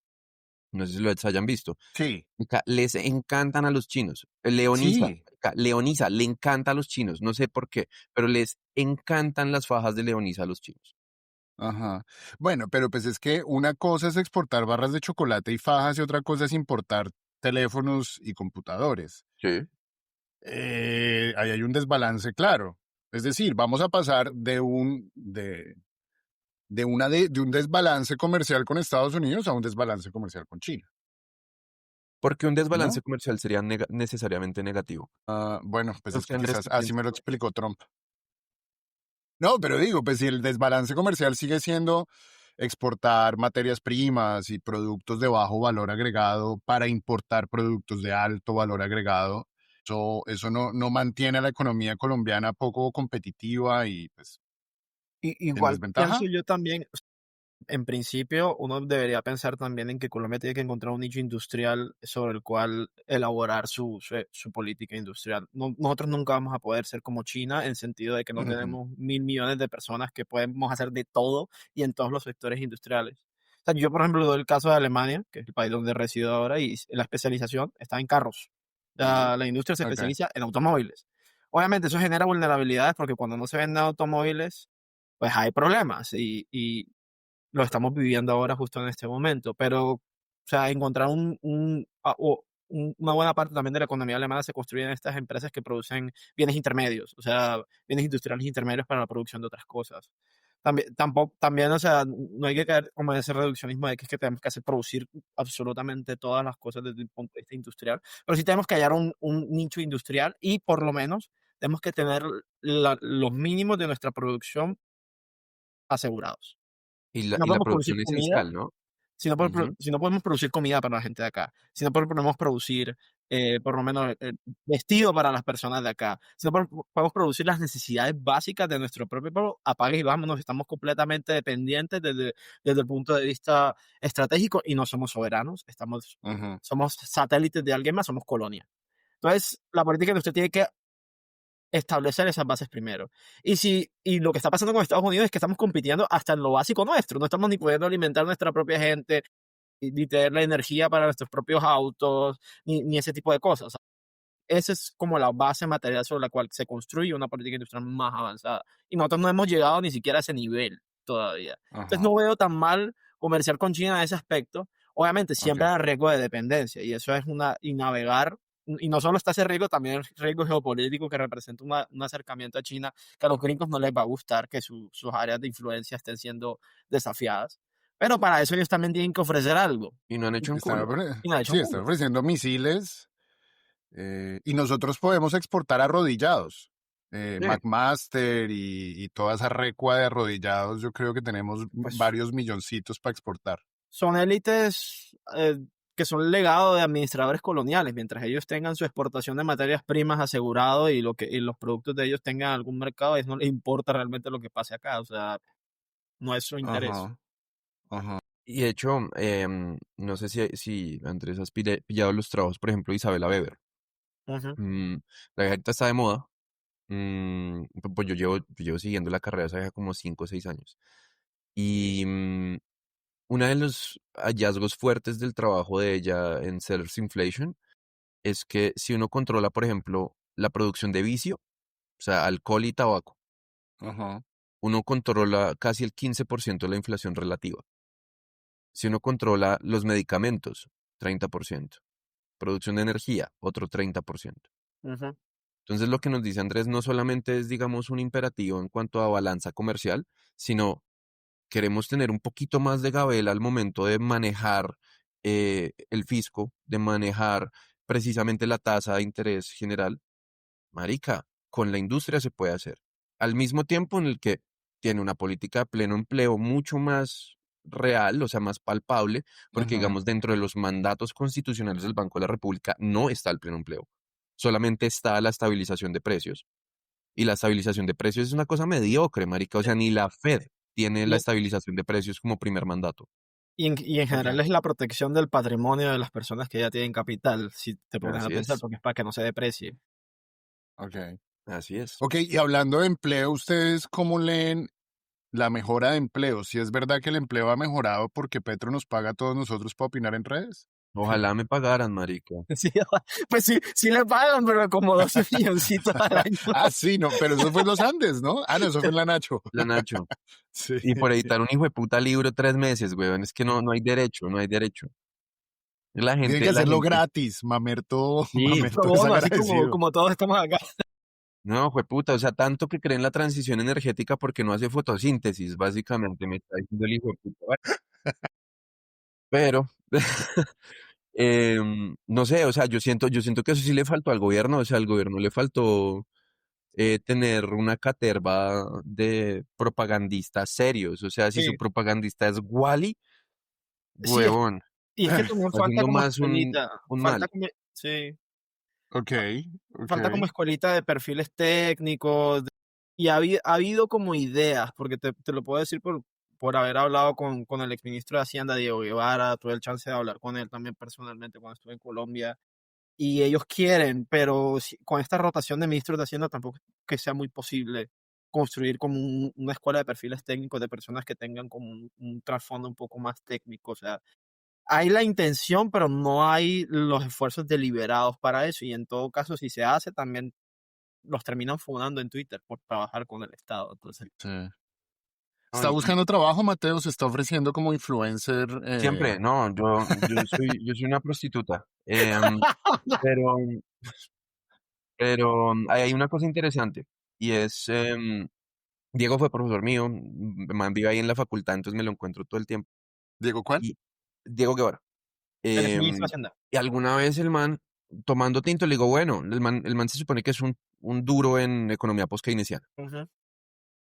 no sé si los hayan visto. sí, Les encantan a los chinos. Leonisa, sí. Leonisa, le encanta a los chinos. No sé por qué, pero les encantan las fajas de Leonisa a los chinos. Ajá. Bueno, pero pues es que una cosa es exportar barras de chocolate y fajas y otra cosa es importar teléfonos y computadores. Sí. Ahí hay un desbalance claro. Es decir, vamos a pasar de un desbalance comercial con Estados Unidos a un desbalance comercial con China, Porque un desbalance ¿no? comercial sería necesariamente negativo. Bueno, pues No es sé, que Andrés, quizás ¿qué así piensas me lo tú? explicó Trump. No, pero digo, pues si el desbalance comercial sigue siendo exportar materias primas y productos de bajo valor agregado para importar productos de alto valor agregado, eso no mantiene a la economía colombiana poco competitiva y pues en Igual desventaja. pienso yo también, en principio, uno debería pensar también en que Colombia tiene que encontrar un nicho industrial sobre el cual elaborar su política industrial. Nosotros nunca vamos a poder ser como China en el sentido de que no Ujú, tenemos 1.000 millones de personas que podemos hacer de todo y en todos los sectores industriales. O sea, yo, por ejemplo, doy el caso de Alemania, que es el país donde resido ahora, y la especialización está en carros. La industria se ok. especializa en automóviles. Obviamente eso genera vulnerabilidades porque cuando no se venden automóviles, pues hay problemas y lo estamos viviendo ahora justo en este momento, pero, o sea, encontrar una buena parte también de la economía alemana se construye en estas empresas que producen bienes intermedios, o sea, bienes industriales intermedios para la producción de otras cosas. También, o sea, no hay que caer como en ese reduccionismo de que es que tenemos que hacer producir absolutamente todas las cosas desde el punto de vista industrial, pero sí tenemos que hallar un nicho industrial y por lo menos tenemos que tener los mínimos de nuestra producción asegurados. No Y la podemos producir producción comida, esencial, ¿no? si no Ujú. si no podemos producir comida para la gente de acá, si no podemos producir, por lo menos, vestido para las personas de acá, si no podemos producir las necesidades básicas de nuestro propio pueblo, apague y vámonos, estamos completamente dependientes desde el punto de vista estratégico y no somos soberanos, Ujú, somos satélites de alguien más, somos colonia. Entonces, la política industrial tiene que establecer esas bases primero. Y lo que está pasando con Estados Unidos es que estamos compitiendo hasta en lo básico nuestro. No estamos ni pudiendo alimentar nuestra propia gente, ni tener la energía para nuestros propios autos, ni ese tipo de cosas. O sea, esa es como la base material sobre la cual se construye una política industrial más avanzada. Y nosotros no hemos llegado ni siquiera a ese nivel todavía. Entonces ajá, no veo tan mal comerciar con China en ese aspecto. Obviamente siempre ok. hay riesgo de dependencia y eso es y navegar y no solo está ese riesgo, también el riesgo geopolítico que representa un acercamiento a China, que a los gringos no les va a gustar que sus áreas de influencia estén siendo desafiadas. Pero para eso ellos también tienen que ofrecer algo. Y no han hecho un culo. Y no ha hecho Sí, un están culo. ofreciendo misiles y nosotros podemos exportar arrodillados. Sí, McMaster y toda esa recua de arrodillados, yo creo que tenemos Pues varios milloncitos para exportar. son élites que son legado de administradores coloniales. Mientras ellos tengan su exportación de materias primas asegurado y los productos de ellos tengan algún mercado, a ellos no les importa realmente lo que pase acá. O sea, no es su interés. Ajá, ajá. y de hecho, no sé si Andrés has pillado los trabajos, por ejemplo, de Isabela Weber. Ujú, Mm, la vieja ahorita está de moda. Pues yo llevo siguiendo la carrera de esa vieja como 5 o 6 años. Y uno de los hallazgos fuertes del trabajo de ella en Sellers Inflation es que si uno controla, por ejemplo, la producción de vicio, o sea, alcohol y tabaco, Ajá. uno controla casi el 15% de la inflación relativa. Si uno controla los medicamentos, 30%. Producción de energía, otro 30%. ujú. Entonces, lo que nos dice Andrés no solamente es, digamos, un imperativo en cuanto a balanza comercial, sino queremos tener un poquito más de gabela al momento de manejar el fisco, de manejar precisamente la tasa de interés general. Marica, con la industria se puede hacer. Al mismo tiempo en el que tiene una política de pleno empleo mucho más real, o sea, más palpable, porque Ajá. digamos, dentro de los mandatos constitucionales del Banco de la República no está el pleno empleo, solamente está la estabilización de precios. Y la estabilización de precios es una cosa mediocre, marica, o sea, ni la Fed tiene la Y, estabilización de precios como primer mandato. y en Ok, general es la protección del patrimonio de las personas que ya tienen capital, si te pones a Así pensar, es, porque es para que no se deprecie. ok. así es. Ok, y hablando de empleo, ¿ustedes cómo leen la mejora de empleo? ¿Si es verdad que el empleo ha mejorado porque Petro nos paga a todos nosotros para opinar en redes? Ojalá me pagaran, marica. Sí, pues sí, sí le pagan, pero como 12 milloncitos al año. Ah, sí, no, pero eso fue en los Andes, ¿no? Ah, no, eso fue en la Nacho. La Nacho. Sí. Y por editar un hijo de puta libro 3 meses, weón. Es que no hay derecho, no hay derecho. La Tiene que gente, la hacerlo gente. gratis, Mamerto, Sí, Pro Mamerto es bono, así como, agradecido. como todos estamos acá. no, fue puta. O sea, tanto que creen la transición energética porque no hace fotosíntesis, básicamente, me está diciendo el hijo de puta. Bueno, pero, no sé, o sea, yo siento que eso sí le faltó al gobierno. O sea, al gobierno le faltó tener una caterva de propagandistas serios. O sea, si su Sí, propagandista es Wally, sí, huevón, y es que también está falta haciendo como más escuelita, un falta mal. como, sí, Ok, ok. falta como escuelita de perfiles técnicos, y ha habido como ideas, porque te lo puedo decir por haber hablado con el exministro de Hacienda, Diego Guevara, tuve el chance de hablar con él también personalmente cuando estuve en Colombia, y ellos quieren, pero con esta rotación de ministros de Hacienda tampoco es que sea muy posible construir como una escuela de perfiles técnicos de personas que tengan como un trasfondo un poco más técnico. O sea, hay la intención, pero no hay los esfuerzos deliberados para eso. Y en todo caso, si se hace, también los terminan fundando en Twitter por trabajar con el Estado. Entonces, Sí. No, ¿Está buscando trabajo, Mateo? ¿Se está ofreciendo como influencer? siempre, no, yo soy una prostituta. Pero, hay una cosa interesante y es, Diego fue profesor mío, man vive ahí en la facultad, entonces me lo encuentro todo el tiempo. ¿Diego cuál? Y Diego Guevara. el exministro de em, Hacienda. y alguna vez el man, tomando tinto, le digo, bueno, el man se supone que es un duro en economía post-keynesiana. Ujú.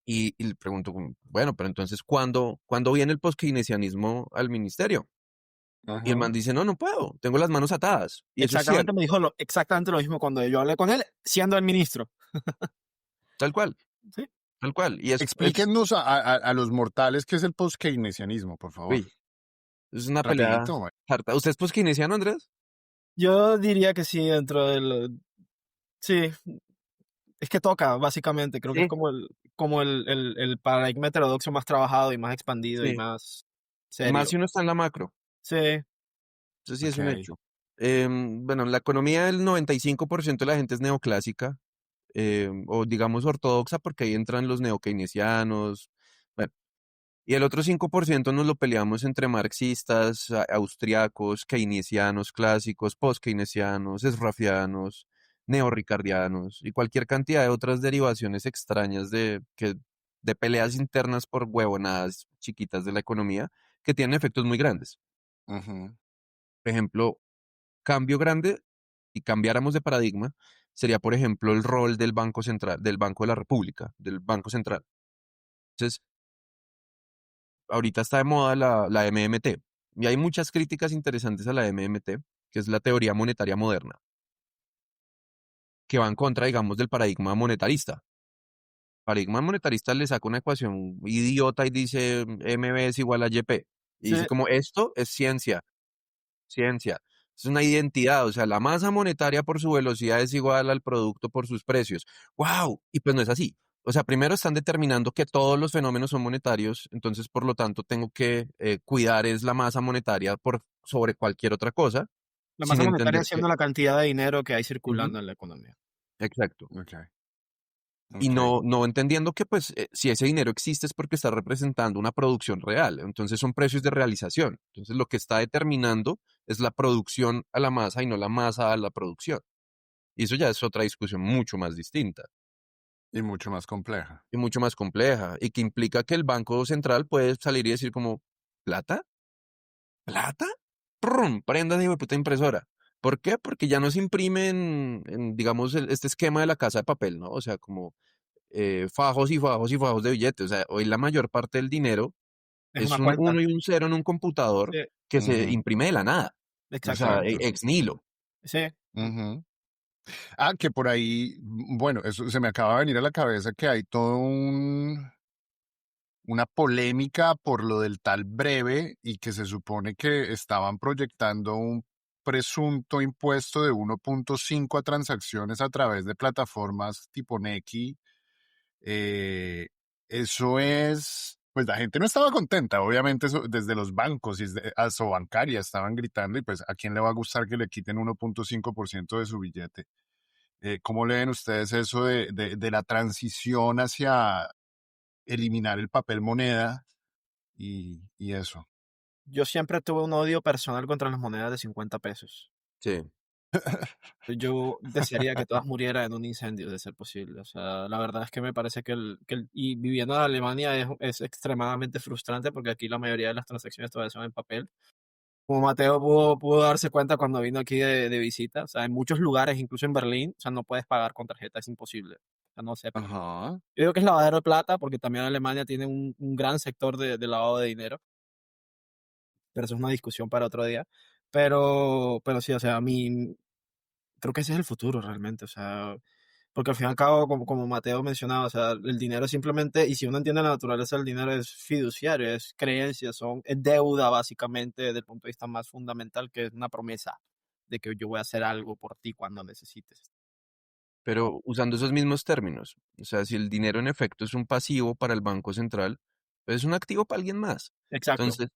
Y le pregunto, como, bueno, pero entonces, ¿cuándo viene el post-keynesianismo al ministerio? Y el Ajá. man dice, no, no puedo, tengo las manos atadas. Y eso es Exactamente cierto, me dijo exactamente lo mismo cuando yo hablé con él, siendo el ministro. tal cual, Sí. tal cual. Y Explíquenos a los mortales qué es el post-keynesianismo, por favor. uy, es una pelea Rapidito, güey. harta. ¿Usted es post-keynesiano, Andrés? Yo diría que sí, dentro del... Sí, es que toca, básicamente. Creo que es Sí, como el paradigma heterodoxo más trabajado y más expandido y sí. más Y más serio. si uno está en la macro. Sí, Eso sí es un Ok. hecho. Bueno, la economía del 95% de la gente es neoclásica, o digamos ortodoxa, porque ahí entran los neokeynesianos. Bueno, Y el otro 5% nos lo peleamos entre marxistas, austriacos, keynesianos clásicos, post-keynesianos, esrafianos, neorricardianos y cualquier cantidad de otras derivaciones extrañas de peleas internas por huevonadas chiquitas de la economía que tienen efectos muy grandes. Ujú. Por ejemplo, cambio grande y cambiáramos de paradigma sería, por ejemplo, el rol del Banco Central, del Banco de la República, del Banco Central. Entonces, ahorita está de moda la MMT y hay muchas críticas interesantes a la MMT, que es la teoría monetaria moderna, que va en contra, digamos, del paradigma monetarista. Paradigma monetarista le saca una ecuación idiota y dice MB es igual a YP. Y Sí, dice como esto es ciencia. Es una identidad, o sea, la masa monetaria por su velocidad es igual al producto por sus precios. ¡Wow! Y pues no es así. O sea, primero están determinando que todos los fenómenos son monetarios, entonces por lo tanto tengo que cuidar es la masa monetaria por sobre cualquier otra cosa, la sin masa entender monetaria que... siendo la cantidad de dinero que hay Ujú, circulando en la economía. exacto. Ok, Y ok. no entendiendo que pues si ese dinero existe es porque está representando una producción real, entonces son precios de realización. Entonces lo que está determinando es la producción a la masa y no la masa a la producción. Y eso ya es otra discusión mucho más distinta Y mucho más compleja. y mucho más compleja y que implica que el Banco Central puede salir y decir como, ¿plata? ¿Plata? ¡Prum! Prenda de puta impresora. ¿Por qué? Porque ya no se imprime digamos, este esquema de la casa de papel, ¿no? O sea, como fajos y fajos y fajos de billetes. O sea, hoy la mayor parte del dinero Es es una un cuenta. uno y un cero en un computador Sí, que se Ujú. imprime de la nada. O sea, Exacto. exactamente. ex nihilo. Sí, Ujú. Ah, que por ahí, bueno, eso se me acaba de venir a la cabeza que hay todo una polémica por lo del tal breve y que se supone que estaban proyectando un presunto impuesto de 1.5 a transacciones a través de plataformas tipo Nequi. Eh, Eso es, pues la gente no estaba contenta, obviamente desde los bancos y desde Asobancaria estaban gritando y pues a quién le va a gustar que le quiten 1.5% de su billete. ¿Cómo leen ustedes eso de la transición hacia eliminar el papel moneda y eso? yo siempre tuve un odio personal contra las monedas de 50 pesos. Sí. Yo desearía que todas murieran en un incendio, de ser posible. O sea, la verdad es que me parece y viviendo en Alemania es extremadamente frustrante porque aquí la mayoría de las transacciones todavía son en papel. Como Mateo pudo darse cuenta cuando vino aquí de visita, o sea, en muchos lugares, incluso en Berlín, o sea, no puedes pagar con tarjeta, es imposible. O sea, no se permite. Ajá. Yo digo que es lavadero de plata porque también Alemania tiene un gran sector de lavado de dinero, pero eso es una discusión para otro día. Pero sí, o sea, a mí creo que ese es el futuro realmente, o sea, porque al fin y al cabo, como Mateo mencionaba, o sea, el dinero simplemente, y si uno entiende la naturaleza del dinero, es fiduciario, es creencia, es deuda básicamente desde el punto de vista más fundamental, que es una promesa de que yo voy a hacer algo por ti cuando necesites. Pero usando esos mismos términos, o sea, si el dinero en efecto es un pasivo para el Banco Central, pues es un activo para alguien más. Exacto. Entonces,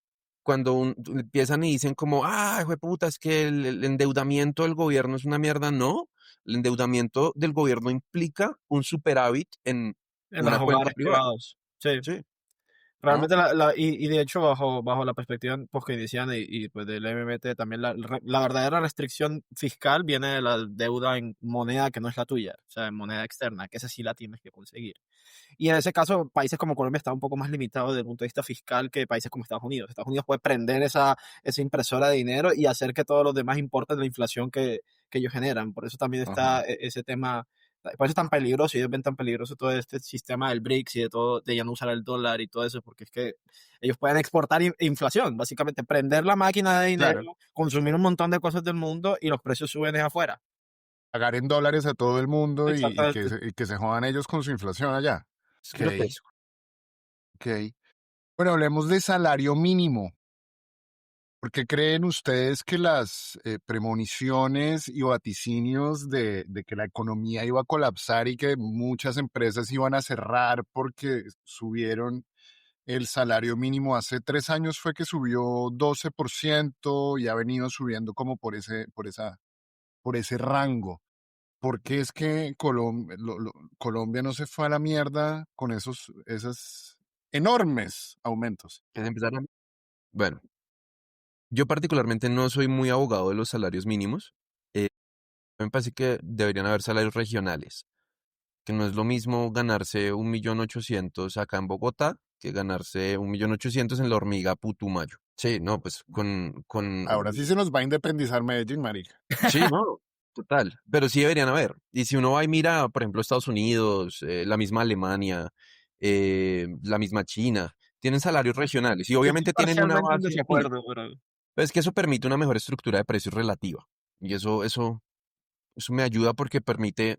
cuando empiezan y dicen como, ah, puta, es que el endeudamiento del gobierno es una mierda, no. El endeudamiento del gobierno implica un superávit en En los una cuenta hogares privada. privados. Sí. Sí. ¿No? Realmente, y de hecho, bajo la perspectiva post-keynesiana y pues del MMT, también la verdadera restricción fiscal viene de la deuda en moneda que no es la tuya, o sea, en moneda externa, que esa sí la tienes que conseguir. Y en ese caso, países como Colombia están un poco más limitados desde el punto de vista fiscal que países como Estados Unidos. Estados Unidos puede prender esa impresora de dinero y hacer que todos los demás importen la inflación que ellos generan. Por eso también está Ajá. ese tema, por eso es tan peligroso y ellos ven tan peligroso todo este sistema del BRICS y de todo, de ya no usar el dólar y todo eso, porque es que ellos pueden exportar inflación, básicamente prender la máquina de dinero, Claro. consumir un montón de cosas del mundo y los precios suben de afuera. Pagar en dólares a todo el mundo Exactamente. y que se jodan ellos con su inflación allá. Es Ok, grotesco. ok. Bueno, hablemos de salario mínimo. ¿Por qué creen ustedes que las premoniciones y vaticinios de que la economía iba a colapsar y que muchas empresas iban a cerrar porque subieron el salario mínimo hace 3 años fue que subió 12% y ha venido subiendo como por ese rango? ¿Por qué es que Colombia no se fue a la mierda con esas enormes aumentos. Es empezar bueno, yo particularmente no soy muy abogado de los salarios mínimos. eh, me parece que deberían haber salarios regionales, que no es lo mismo ganarse 1.800.000 acá en Bogotá que ganarse 1.800.000 en la hormiga Putumayo. Sí, no, pues Ahora sí se nos va a independizar Medellín, marica. sí, no, total, pero sí deberían haber. Y si uno va y mira, por ejemplo, Estados Unidos, la misma Alemania, la misma China, tienen salarios regionales y Yo estoy obviamente tienen una parcialmente en base fija. desacuerdo, pero Pero es que eso permite una mejor estructura de precios relativa. Y eso me ayuda porque permite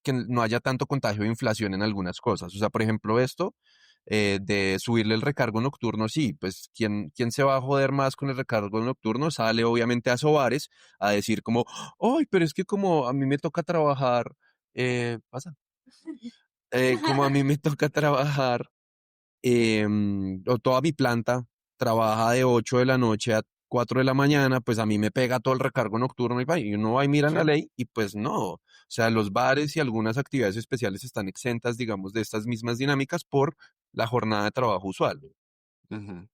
que no haya tanto contagio de inflación en algunas cosas. O sea, por ejemplo, esto de subirle el recargo nocturno, sí, pues ¿quién se va a joder más con el recargo nocturno? Sale obviamente a Sobares a decir como, ay, pero es que como a mí me toca trabajar, pasa, como a mí me toca trabajar o toda mi planta trabaja de 8 de la noche a 4 de la mañana, pues a mí me pega todo el recargo nocturno y uno va y mira Sí. la ley y pues no. O sea, los bares y algunas actividades especiales están exentas, digamos, de estas mismas dinámicas por la jornada de trabajo usual. Ujú,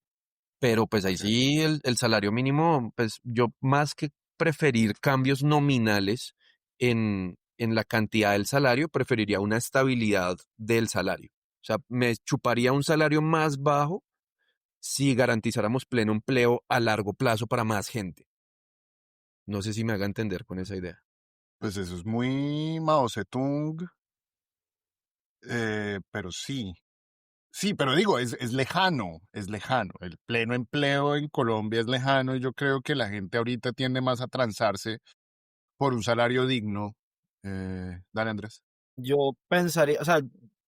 Pero pues ahí sí. sí el salario mínimo, pues yo más que preferir cambios nominales en la cantidad del salario, preferiría una estabilidad del salario. O sea, me chuparía un salario más bajo si garantizáramos pleno empleo a largo plazo para más gente. No sé si me haga entender con esa idea. Pues eso es muy Mao Zedong, pero sí. Sí, pero digo, es lejano, es lejano. El pleno empleo en Colombia es lejano y yo creo que la gente ahorita tiende más a transarse por un salario digno. Dale, Andrés. yo pensaría, o sea,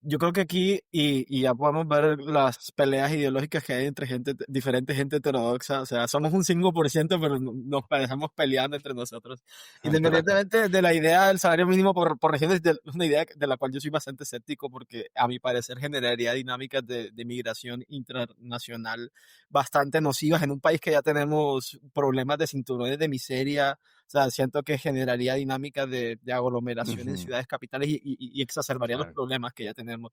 yo creo que aquí, y ya podemos ver las peleas ideológicas que hay entre gente, diferente gente heterodoxa, o sea, somos un 5%, pero nos parecemos peleando entre nosotros. Independientemente de la idea del salario mínimo por regiones, es una idea de la cual yo soy bastante escéptico, porque a mi parecer generaría dinámicas de migración internacional bastante nocivas en un país que ya tenemos problemas de cinturones de miseria. O sea, siento que generaría dinámicas de aglomeración en Ujú, ciudades capitales y exacerbaría los claro. problemas que ya tenemos.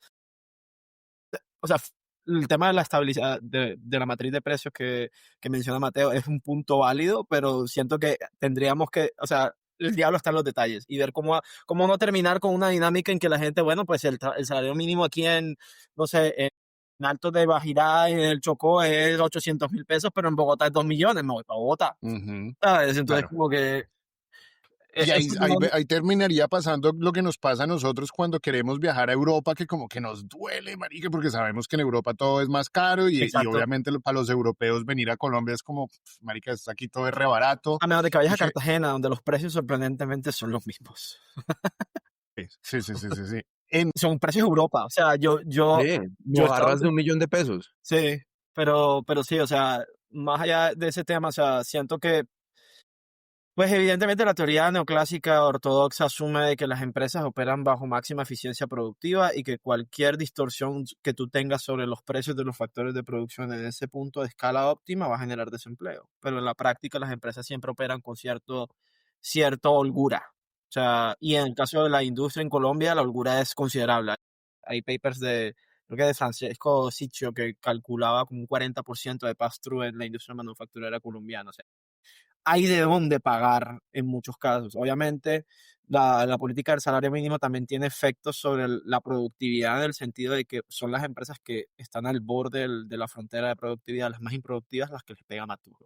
O sea, el tema de la estabilidad de la matriz de precios que menciona Mateo es un punto válido, pero siento que tendríamos que, o sea, el diablo está en los detalles y ver cómo no terminar con una dinámica en que la gente, bueno, pues el salario mínimo aquí en, no sé, en Alto de Bajirá, en el Chocó es 800.000 pesos, pero en Bogotá es 2 millones, me voy para Bogotá. Ujú, ¿Sabes? Entonces, claro. como que Y ahí, eso ahí, no, ahí terminaría pasando lo que nos pasa a nosotros cuando queremos viajar a Europa, que como que nos duele, marica, porque sabemos que en Europa todo es más caro y exacto. obviamente para los europeos venir a Colombia es como, marica, aquí todo es re barato. A menos de que vayas Y a que, Cartagena, donde los precios sorprendentemente son los mismos. sí, sí, sí, sí, sí. En, Son precios de Europa. O sea, Sí, yo he estado, mojarras de 1.000.000 de pesos. sí, pero sí, o sea, más allá de ese tema, o sea, siento que, pues evidentemente la teoría neoclásica ortodoxa asume de que las empresas operan bajo máxima eficiencia productiva y que cualquier distorsión que tú tengas sobre los precios de los factores de producción en ese punto de escala óptima va a generar desempleo. Pero en la práctica las empresas siempre operan con cierta holgura. O sea, y en el caso de la industria en Colombia, la holgura es considerable. Hay papers creo que de Francesco Ciccio, que calculaba como un 40% de pass-through en la industria manufacturera colombiana. O sea, hay de dónde pagar en muchos casos. Obviamente, la política del salario mínimo también tiene efectos sobre la productividad en el sentido de que son las empresas que están al borde de la frontera de productividad, las más improductivas, las que les pega más duro.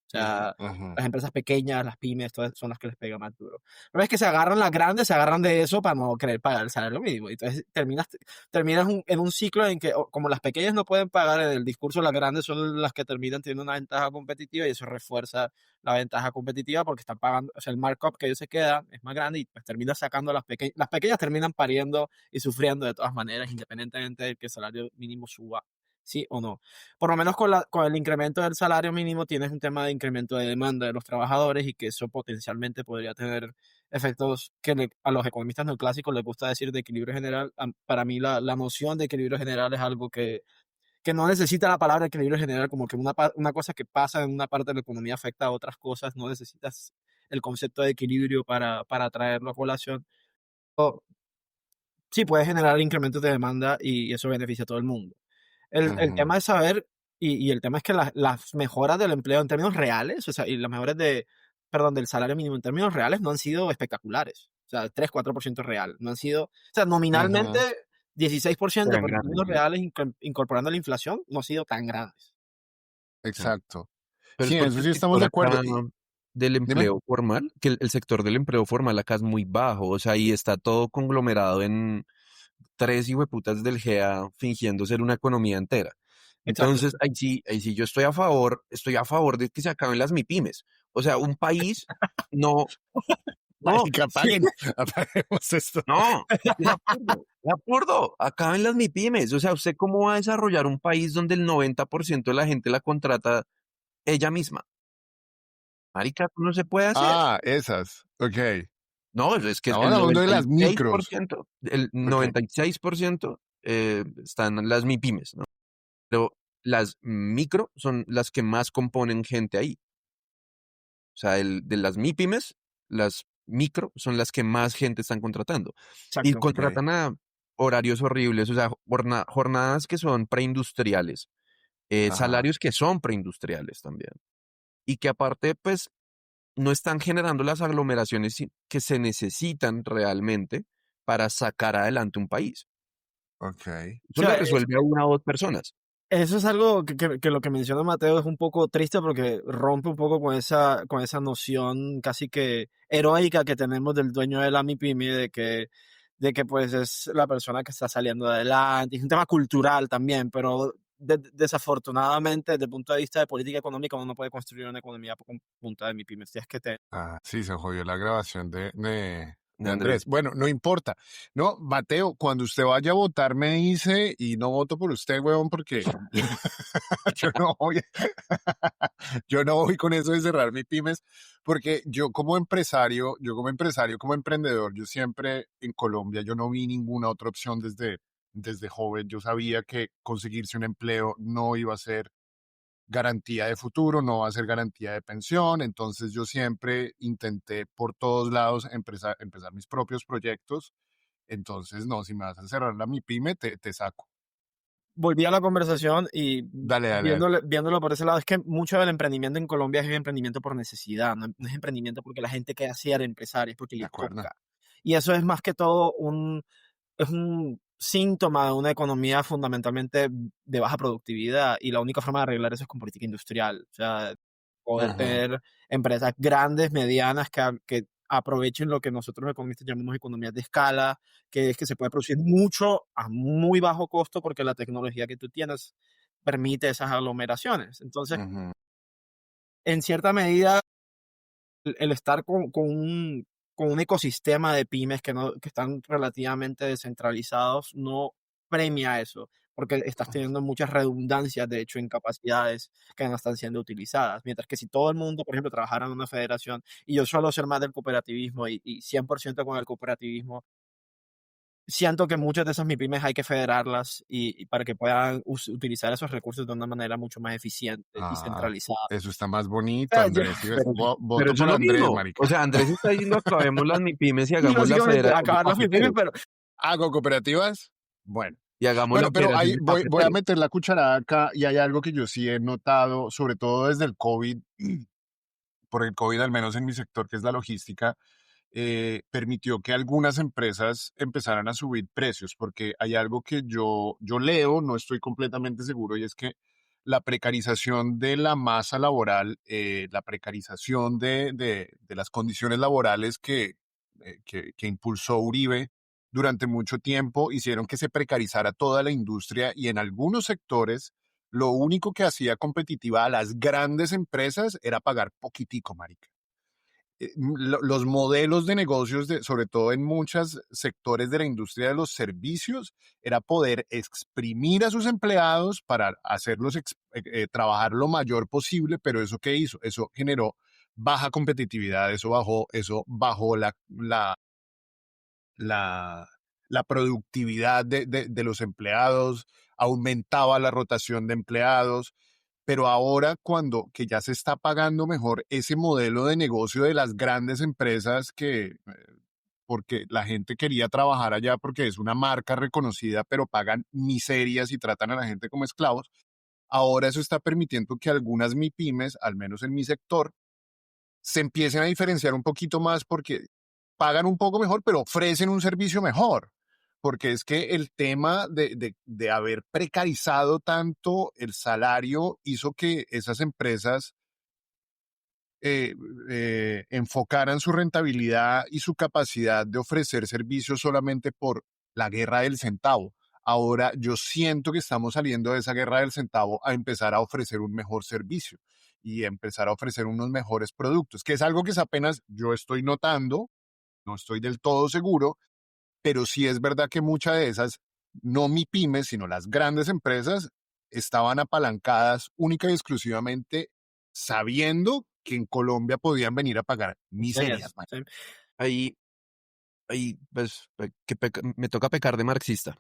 O sea, ujú, las empresas pequeñas, las pymes, todas son las que les pega más duro. Pero es que se agarran las grandes, se agarran de eso para no querer pagar el salario mínimo. Entonces terminas en un ciclo en que, como las pequeñas no pueden pagar en el discurso, las grandes son las que terminan teniendo una ventaja competitiva y eso refuerza la ventaja competitiva porque están pagando, o sea, el markup que ellos se quedan es más grande y pues termina sacando a las pequeñas. Las pequeñas terminan pariendo y sufriendo de todas maneras, independientemente de que el salario mínimo suba, sí o no. Por lo menos con el incremento del salario mínimo tienes un tema de incremento de demanda de los trabajadores y que eso potencialmente podría tener efectos que a los economistas neoclásicos les gusta decir de equilibrio general. Para mí la noción de equilibrio general es algo que no necesita la palabra equilibrio general, como que una cosa que pasa en una parte de la economía afecta a otras cosas, no necesitas el concepto de equilibrio para traerlo a colación. O, sí, puede generar incrementos de demanda y eso beneficia a todo el mundo. El Ujú. tema es saber, y el tema es que las mejoras del empleo en términos reales, o sea, y las mejoras perdón, del salario mínimo en términos reales no han sido espectaculares. O sea, 3 4% real. No han sido, o sea, nominalmente Ujú. 16%, Eran pero en grandes, términos ¿no? reales, incorporando la inflación, no ha sido tan grandes. Ah, Exacto. pero Sí, es en porque eso el sí estamos sector de acuerdo. acá del Dime. empleo formal, que el sector del empleo formal acá es muy bajo, o sea, y está todo conglomerado en tres hijueputas del GEA fingiendo ser una economía entera. Exacto. Entonces, ahí sí, yo estoy a favor de que se acaben las MIPIMES. O sea, un país no, no, Marica, apaguen, apaguemos esto. no, es absurdo, acaben las MIPIMES. O sea, ¿usted cómo va a desarrollar un país donde el 90% de la gente la contrata ella misma? Marica, eso no se puede hacer. Ah, esas. Ok. No, es que Estamos el hablando de noventa y las seis por micros. ciento el Ok. 96% están las MIPIMES, ¿no? Pero las micro son las que más componen gente ahí. O sea, de las MIPIMES, las micro son las que más gente están contratando. Y Exacto. Ok. contratan a horarios horribles, o sea, jornadas que son preindustriales, Ajá. salarios que son preindustriales también. Y que aparte, pues, no están generando las aglomeraciones que se necesitan realmente para sacar adelante un país. Ok. Eso le resuelve a una o dos personas. Eso es algo que lo que menciona Mateo es un poco triste porque rompe un poco con esa noción casi que heroica que tenemos del dueño de la MIPYME, de que pues es la persona que está saliendo adelante. Es un tema cultural también, pero desafortunadamente desde el punto de vista de política económica uno no puede construir una economía con punta de MIPYME. Si es que te... Ah, sí, se jodió la grabación De de Andrés. Andrés. Bueno, no importa. No, Mateo, cuando usted vaya a votar me dice y no voto por usted, huevón, porque yo no voy, yo no voy con eso de cerrar mi pymes, porque yo como empresario, como emprendedor, yo siempre en Colombia, yo no vi ninguna otra opción desde joven. Yo sabía que conseguirse un empleo no iba a ser garantía de futuro, no va a ser garantía de pensión. Entonces yo siempre intenté por todos lados empezar mis propios proyectos. Entonces, no, si me vas a cerrar mi pyme, te saco. Volví a la conversación y Dale, dale, dale. viéndolo por ese lado, es que mucho del emprendimiento en Colombia es emprendimiento por necesidad, no es emprendimiento porque la gente quiere ser empresaria, es porque De le acuerdo. toca. Y eso es más que todo es un síntoma de una economía fundamentalmente de baja productividad y la única forma de arreglar eso es con política industrial. O sea, poder Ujú, tener empresas grandes, medianas, que aprovechen lo que nosotros los economistas llamamos economías de escala, que es que se puede producir mucho a muy bajo costo porque la tecnología que tú tienes permite esas aglomeraciones. Entonces, ujú. en cierta medida, el estar con un ecosistema de pymes que están relativamente descentralizados no premia eso, porque estás teniendo muchas redundancias, de hecho, en capacidades que no están siendo utilizadas. Mientras que si todo el mundo, por ejemplo, trabajara en una federación, y yo suelo ser más del cooperativismo y 100% con el cooperativismo, siento que muchas de esas MIPYMES hay que federarlas y para que puedan utilizar esos recursos de una manera mucho más eficiente y Ah, centralizada. eso está más bonito, Ah, ya, Andrés. ¿Sí ves? Pero, pero Voto eso es por lo Andrés, mismo. O marica. sea, Andrés está diciendo acabemos las MIPIMES y y hagamos la básicamente Federación de acabar las MIPYMES, Cafeteros. pero ¿Hago cooperativas? Bueno. Y hagamos Bueno, la pero Federación ahí de voy a Cafeteros. meter la cucharada acá y hay algo que yo sí he notado, sobre todo desde el COVID, por el COVID, al menos en mi sector, que es la logística, permitió que algunas empresas empezaran a subir precios, porque hay algo que yo leo, no estoy completamente seguro, y es que la precarización de la masa laboral, la precarización de las condiciones laborales que impulsó Uribe durante mucho tiempo, hicieron que se precarizara toda la industria y en algunos sectores lo único que hacía competitiva a las grandes empresas era pagar poquitico, marica. Los modelos de negocios, sobre todo en muchos sectores de la industria de los servicios, era poder exprimir a sus empleados para hacerlos trabajar lo mayor posible, pero ¿eso qué hizo? Eso generó baja competitividad, eso bajó la, la productividad de los empleados, aumentaba la rotación de empleados, pero ahora cuando que ya se está pagando mejor ese modelo de negocio de las grandes empresas porque la gente quería trabajar allá porque es una marca reconocida, pero pagan miserias y tratan a la gente como esclavos. Ahora eso está permitiendo que algunas MIPYMES, al menos en mi sector, se empiecen a diferenciar un poquito más porque pagan un poco mejor, pero ofrecen un servicio mejor. Porque es que el tema de haber precarizado tanto el salario hizo que esas empresas eh, enfocaran su rentabilidad y su capacidad de ofrecer servicios solamente por la guerra del centavo. Ahora yo siento que estamos saliendo de esa guerra del centavo a empezar a ofrecer un mejor servicio y empezar a ofrecer unos mejores productos, que es algo que es apenas yo estoy notando, no estoy del todo seguro, pero sí es verdad que muchas de esas, no mi pymes, sino las grandes empresas, estaban apalancadas única y exclusivamente sabiendo que en Colombia podían venir a pagar miserias, Serias, man. sí. Ahí, pues, me toca pecar de marxista.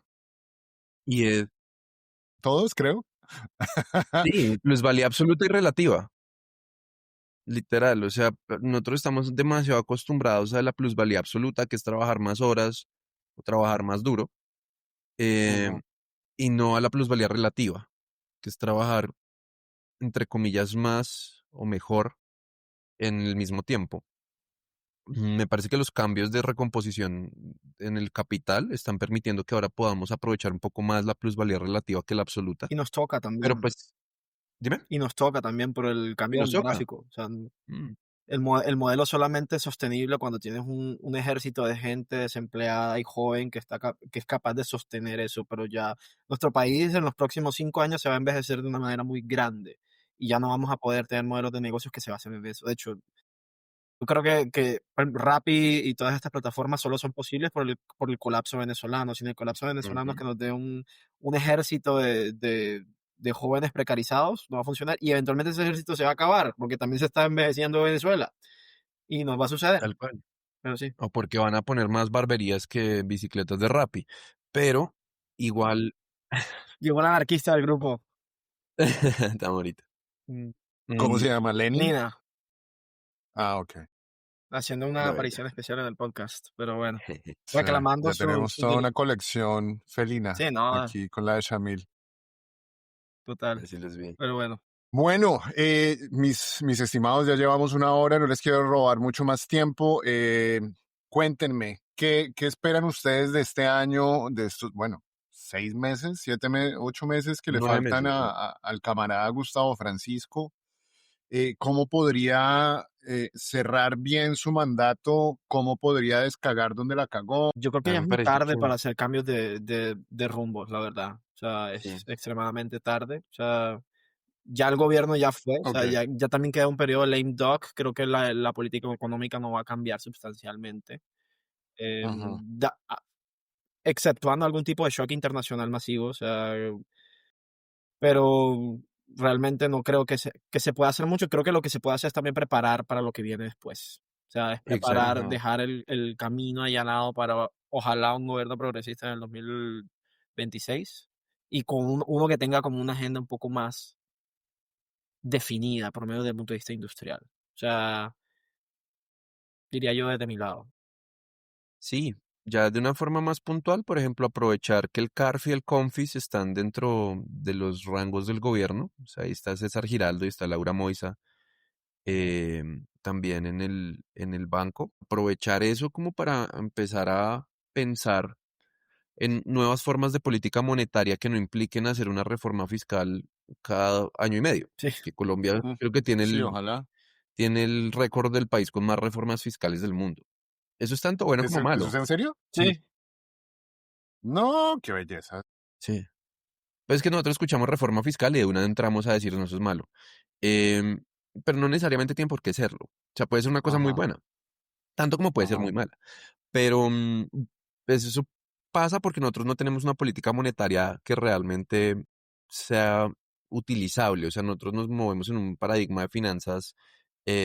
Y es, Todos, creo. sí, plusvalía absoluta y relativa, literal. O sea, nosotros estamos demasiado acostumbrados a la plusvalía absoluta, que es trabajar más horas o trabajar más duro, eh, Ujú. y no a la plusvalía relativa, que es trabajar, entre comillas, más o mejor en el mismo tiempo. Me parece que los cambios de recomposición en el capital están permitiendo que ahora podamos aprovechar un poco más la plusvalía relativa que la absoluta. Y nos toca Pero también. pues, dime, Y nos toca también por el y cambio nos toca. demográfico. O sea, Mm, el modelo solamente es sostenible cuando tienes un ejército de gente desempleada y joven que es capaz de sostener eso. Pero ya nuestro país en los próximos 5 años se va a envejecer de una manera muy grande y ya no vamos a poder tener modelos de negocios que se basen en eso. De hecho, yo creo que por ejemplo, Rappi y todas estas plataformas solo son posibles por el colapso venezolano. Sin el colapso venezolano ujú. que nos dé un ejército de jóvenes precarizados, no va a funcionar. Y eventualmente ese ejército se va a acabar, porque también se está envejeciendo Venezuela. Y nos va a suceder, Tal cual. pero sí. O porque van a poner más barberías que bicicletas de Rappi. Pero igual, Llegó la anarquista del grupo. tan bonito. Mm, ¿Cómo Mm, se llama? ¿Lenin? Nina, Ah, ok. haciendo una lo ella. aparición especial en el podcast. Pero bueno, Sí, reclamando ya tenemos sus toda derechos. una colección felina Sí, no, aquí con la de Shamil. total. Así les vi. Pero bueno. Bueno, mis estimados, ya llevamos una hora, no les quiero robar mucho más tiempo. Cuéntenme, ¿qué esperan ustedes de este año, de estos, bueno, 6 meses, 8 meses que le 9 meses, faltan sí. al camarada Gustavo Francisco? ¿Cómo podría cerrar bien su mandato? ¿Cómo podría descagar donde la cagó? Yo creo A que mí ya es me muy parece tarde que para hacer cambios de rumbos, la verdad. O sea, sí, es extremadamente tarde. O sea, ya el gobierno ya fue. O Ok. sea, ya también queda un periodo de lame duck. Creo que la política económica no va a cambiar sustancialmente. Ujú. Exceptuando algún tipo de shock internacional masivo. O sea, pero realmente no creo que se pueda hacer mucho. Creo que lo que se puede hacer es también preparar para lo que viene después. O sea, es exacto. preparar, Ujú. dejar el camino allanado para ojalá un gobierno progresista en el 2026 y con uno que tenga como una agenda un poco más definida, por lo menos desde el punto de vista industrial. O sea, diría yo desde mi lado. Sí, ya de una forma más puntual, por ejemplo, aprovechar que el CARF y el CONFIS están dentro de los rangos del gobierno. O sea, ahí está César Giraldo y está Laura Moisa, también en el banco. Aprovechar eso como para empezar a pensar en nuevas formas de política monetaria que no impliquen hacer una reforma fiscal cada año y medio. Sí, Que Colombia Mm. creo que tiene Sí, el, ojalá. tiene el récord del país con más reformas fiscales del mundo. Eso es tanto bueno como ¿Eso es malo. en serio? Sí, sí, No, qué belleza. sí. Pues es que nosotros escuchamos reforma fiscal y de una entramos a decir no, eso es malo. Em, pero no necesariamente tiene por qué serlo. O sea, puede ser una cosa muy Ajá, buena, tanto como puede ser ajá, muy mala. Pero pues eso pasa porque nosotros no tenemos una política monetaria que realmente sea utilizable. O sea, nosotros nos movemos en un paradigma de finanzas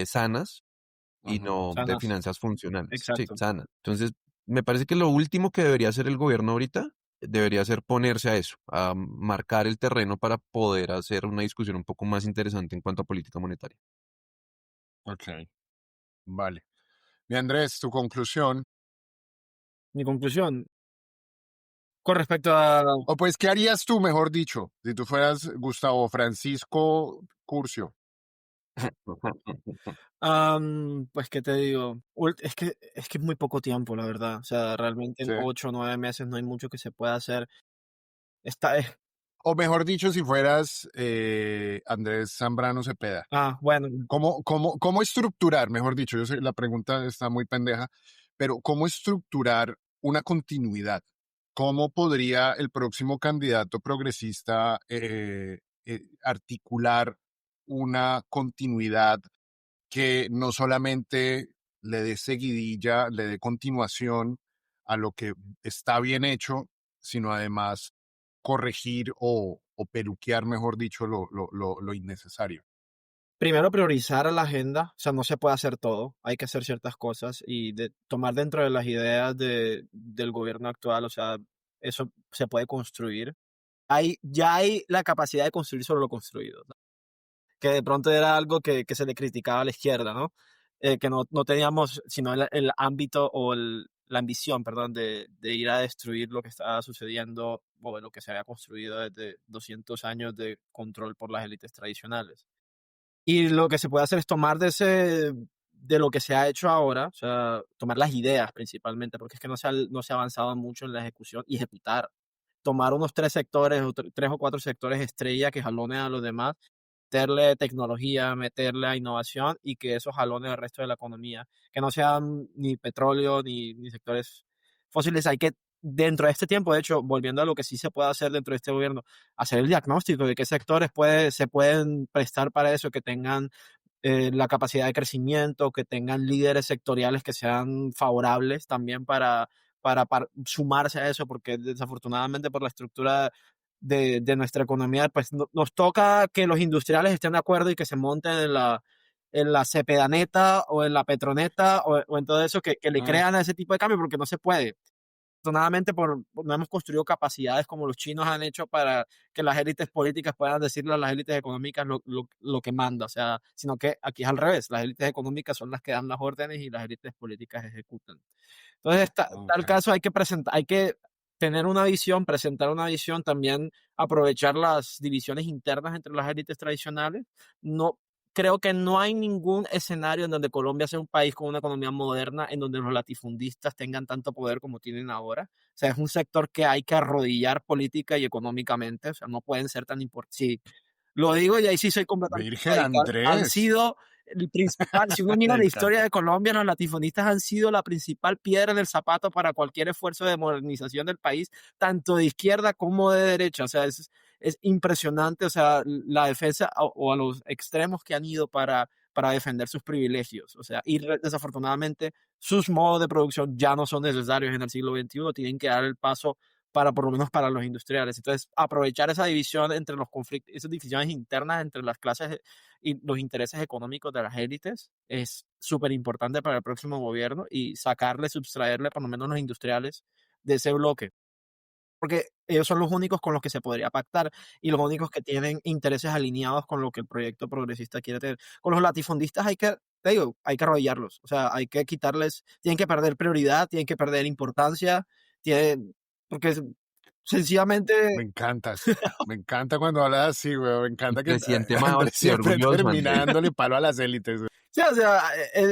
sanas y ajá. no de sanas, finanzas funcionales. Sí, exacto. sanas. Entonces, me parece que lo último que debería hacer el gobierno ahorita debería ser ponerse a eso, a marcar el terreno para poder hacer una discusión un poco más interesante en cuanto a política monetaria. Ok, vale. Mi Andrés, tu conclusión. Mi conclusión, con respecto a, O pues, ¿qué harías tú, mejor dicho, si tú fueras Gustavo Francisco Curcio? pues, ¿qué te digo? Es que es muy poco tiempo, la verdad. O sea, realmente en Sí. 8 o 9 meses no hay mucho que se pueda hacer. Está, es, O mejor dicho, si fueras Andrés Zambrano Cepeda. bueno, ¿Cómo estructurar, mejor dicho, yo sé, la pregunta está muy pendeja, pero cómo estructurar una continuidad? ¿Cómo podría el próximo candidato progresista articular una continuidad que no solamente le dé seguidilla, le dé continuación a lo que está bien hecho, sino además corregir o peluquear, mejor dicho, lo innecesario? primero priorizar la agenda, o sea, no se puede hacer todo, hay que hacer ciertas cosas y tomar dentro de las ideas del gobierno actual, o sea, eso se puede construir. Ya hay la capacidad de construir sobre lo construido, ¿no? Que de pronto era algo que se le criticaba a la izquierda, ¿no? Que no teníamos sino el ámbito o la ambición, perdón, de ir a destruir lo que estaba sucediendo o lo que se había construido desde 200 años de control por las élites tradicionales. Y lo que se puede hacer es tomar de lo que se ha hecho ahora, o sea, tomar las ideas principalmente, porque es que no se ha avanzado mucho en la ejecución y ejecutar. Tomar unos 3 sectores o 3 o 4 sectores estrella que jalonen a los demás, meterle tecnología, meterle a innovación y que eso jalone al resto de la economía. Que no sean ni petróleo ni sectores fósiles. Hay que, dentro de este tiempo, de hecho, volviendo a lo que sí se puede hacer dentro de este gobierno, hacer el diagnóstico de qué sectores se pueden prestar para eso, que tengan la capacidad de crecimiento, que tengan líderes sectoriales que sean favorables también para sumarse a eso, porque desafortunadamente por la estructura de nuestra economía, pues nos toca que los industriales estén de acuerdo y que se monten en la Cepedaneta o en la Petroneta o en todo eso, que le Mm, crean a ese tipo de cambio, porque no se puede. Afortunadamente no hemos construido capacidades como los chinos han hecho para que las élites políticas puedan decirle a las élites económicas lo que manda, o sea, sino que aquí es al revés, las élites económicas son las que dan las órdenes y las élites políticas ejecutan. Entonces, tal ok. caso hay que tener una visión, presentar una visión, también aprovechar las divisiones internas entre las élites tradicionales. No, creo que no hay ningún escenario en donde Colombia sea un país con una economía moderna, en donde los latifundistas tengan tanto poder como tienen ahora. O sea, es un sector que hay que arrodillar política y económicamente, o sea, no pueden ser tan importantes. Sí, lo digo y ahí sí soy completamente Virgen radical. Han Andrés. sido el principal, si uno Me mira la historia encanta. de Colombia, los latifundistas han sido la principal piedra en el zapato para cualquier esfuerzo de modernización del país, tanto de izquierda como de derecha. O sea, es impresionante, o sea, la defensa o a los extremos que han ido para defender sus privilegios. O sea, y desafortunadamente sus modos de producción ya no son necesarios en el siglo XXI, tienen que dar el paso para por lo menos para los industriales. Entonces, aprovechar esa división entre los conflictos, esas divisiones internas entre las clases y los intereses económicos de las élites es súper importante para el próximo gobierno y subtraerle por lo menos los industriales de ese bloque. Porque ellos son los únicos con los que se podría pactar y los únicos que tienen intereses alineados con lo que el proyecto progresista quiere tener. Con los latifundistas te digo, hay que arrodillarlos. O sea, hay que quitarles, tienen que perder prioridad, tienen que perder importancia, porque sencillamente, Me encantas. Me encanta cuando hablas así, güey. Me El encanta que presidente Andrés Maverick y siempre orgulloso, termina Andrés. dándole palo a las élites, güey. sí, o sea,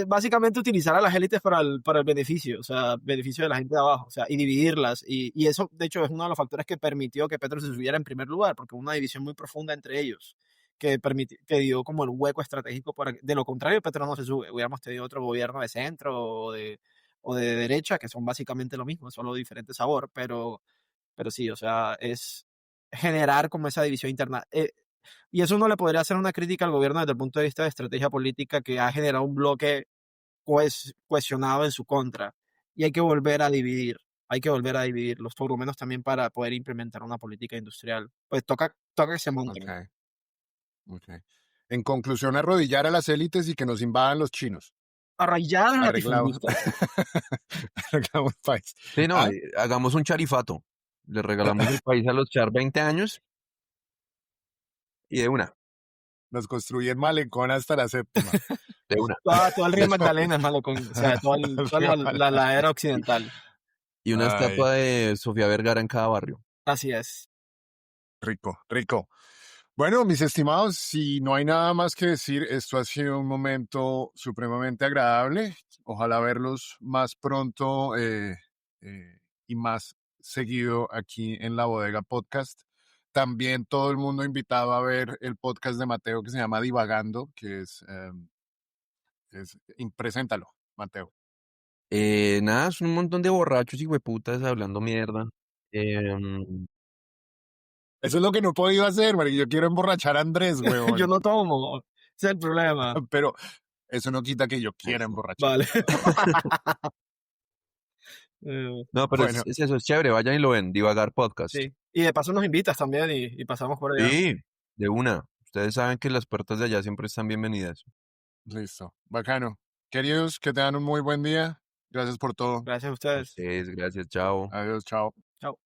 básicamente utilizar a las élites para el beneficio, o sea, beneficio de la gente de abajo, o sea, y dividirlas. Y eso, de hecho, es uno de los factores que permitió que Petro se subiera en primer lugar, porque hubo una división muy profunda entre ellos, que dio como el hueco estratégico para de lo contrario, Petro no se sube. Hubiéramos tenido otro gobierno de centro o de derecha, que son básicamente lo mismo, solo diferente sabor, pero sí, o sea, es generar como esa división interna. Y eso uno le podría hacer una crítica al gobierno desde el punto de vista de estrategia política que ha generado un bloque cohesionado en su contra. Y hay que volver a dividir. Hay que volver a dividirlos, por lo menos también para poder implementar una política industrial. Pues toca que se monten. Ok, ok. En conclusión, arrodillar a las élites y que nos invadan los chinos. Arraigados los Arreglamos. latifundistas. Arreglamos el país. Sí, no, ¿Ah? hagamos un charifato. Le regalamos el país a los Char 20 años y de una, Nos construyen malecón hasta la séptima. de una. Todo el río Magdalena es malo, o sea, toda El la río ladera Magdalena. occidental. Y una Ay, estatua de Sofía Vergara en cada barrio. Así es. rico, rico. Bueno, mis estimados, si no hay nada más que decir, esto ha sido un momento supremamente agradable. Ojalá verlos más pronto y más seguido aquí en La Bodega Podcast. También todo el mundo invitado a ver el podcast de Mateo que se llama Divagando, que preséntalo, Mateo. Nada, son un montón de borrachos y hueputas hablando mierda. Em, Eso es lo que no he podido hacer, marica. Yo quiero emborrachar a Andrés, Yo huevón. no tomo. Ese es el problema. Pero eso no quita que yo quiera emborrachar. Vale. Eh, No, pero Bueno, es eso, es chévere, vayan y lo ven, Divagar Podcast. sí. Y de paso nos invitas también y pasamos por allá. Sí, de una. Ustedes saben que las puertas de allá siempre están bienvenidas. listo. Bacano. Queridos, que tengan un muy buen día. Gracias por todo. Gracias a A ustedes. ustedes, gracias, chao. Adiós, chao. Chao.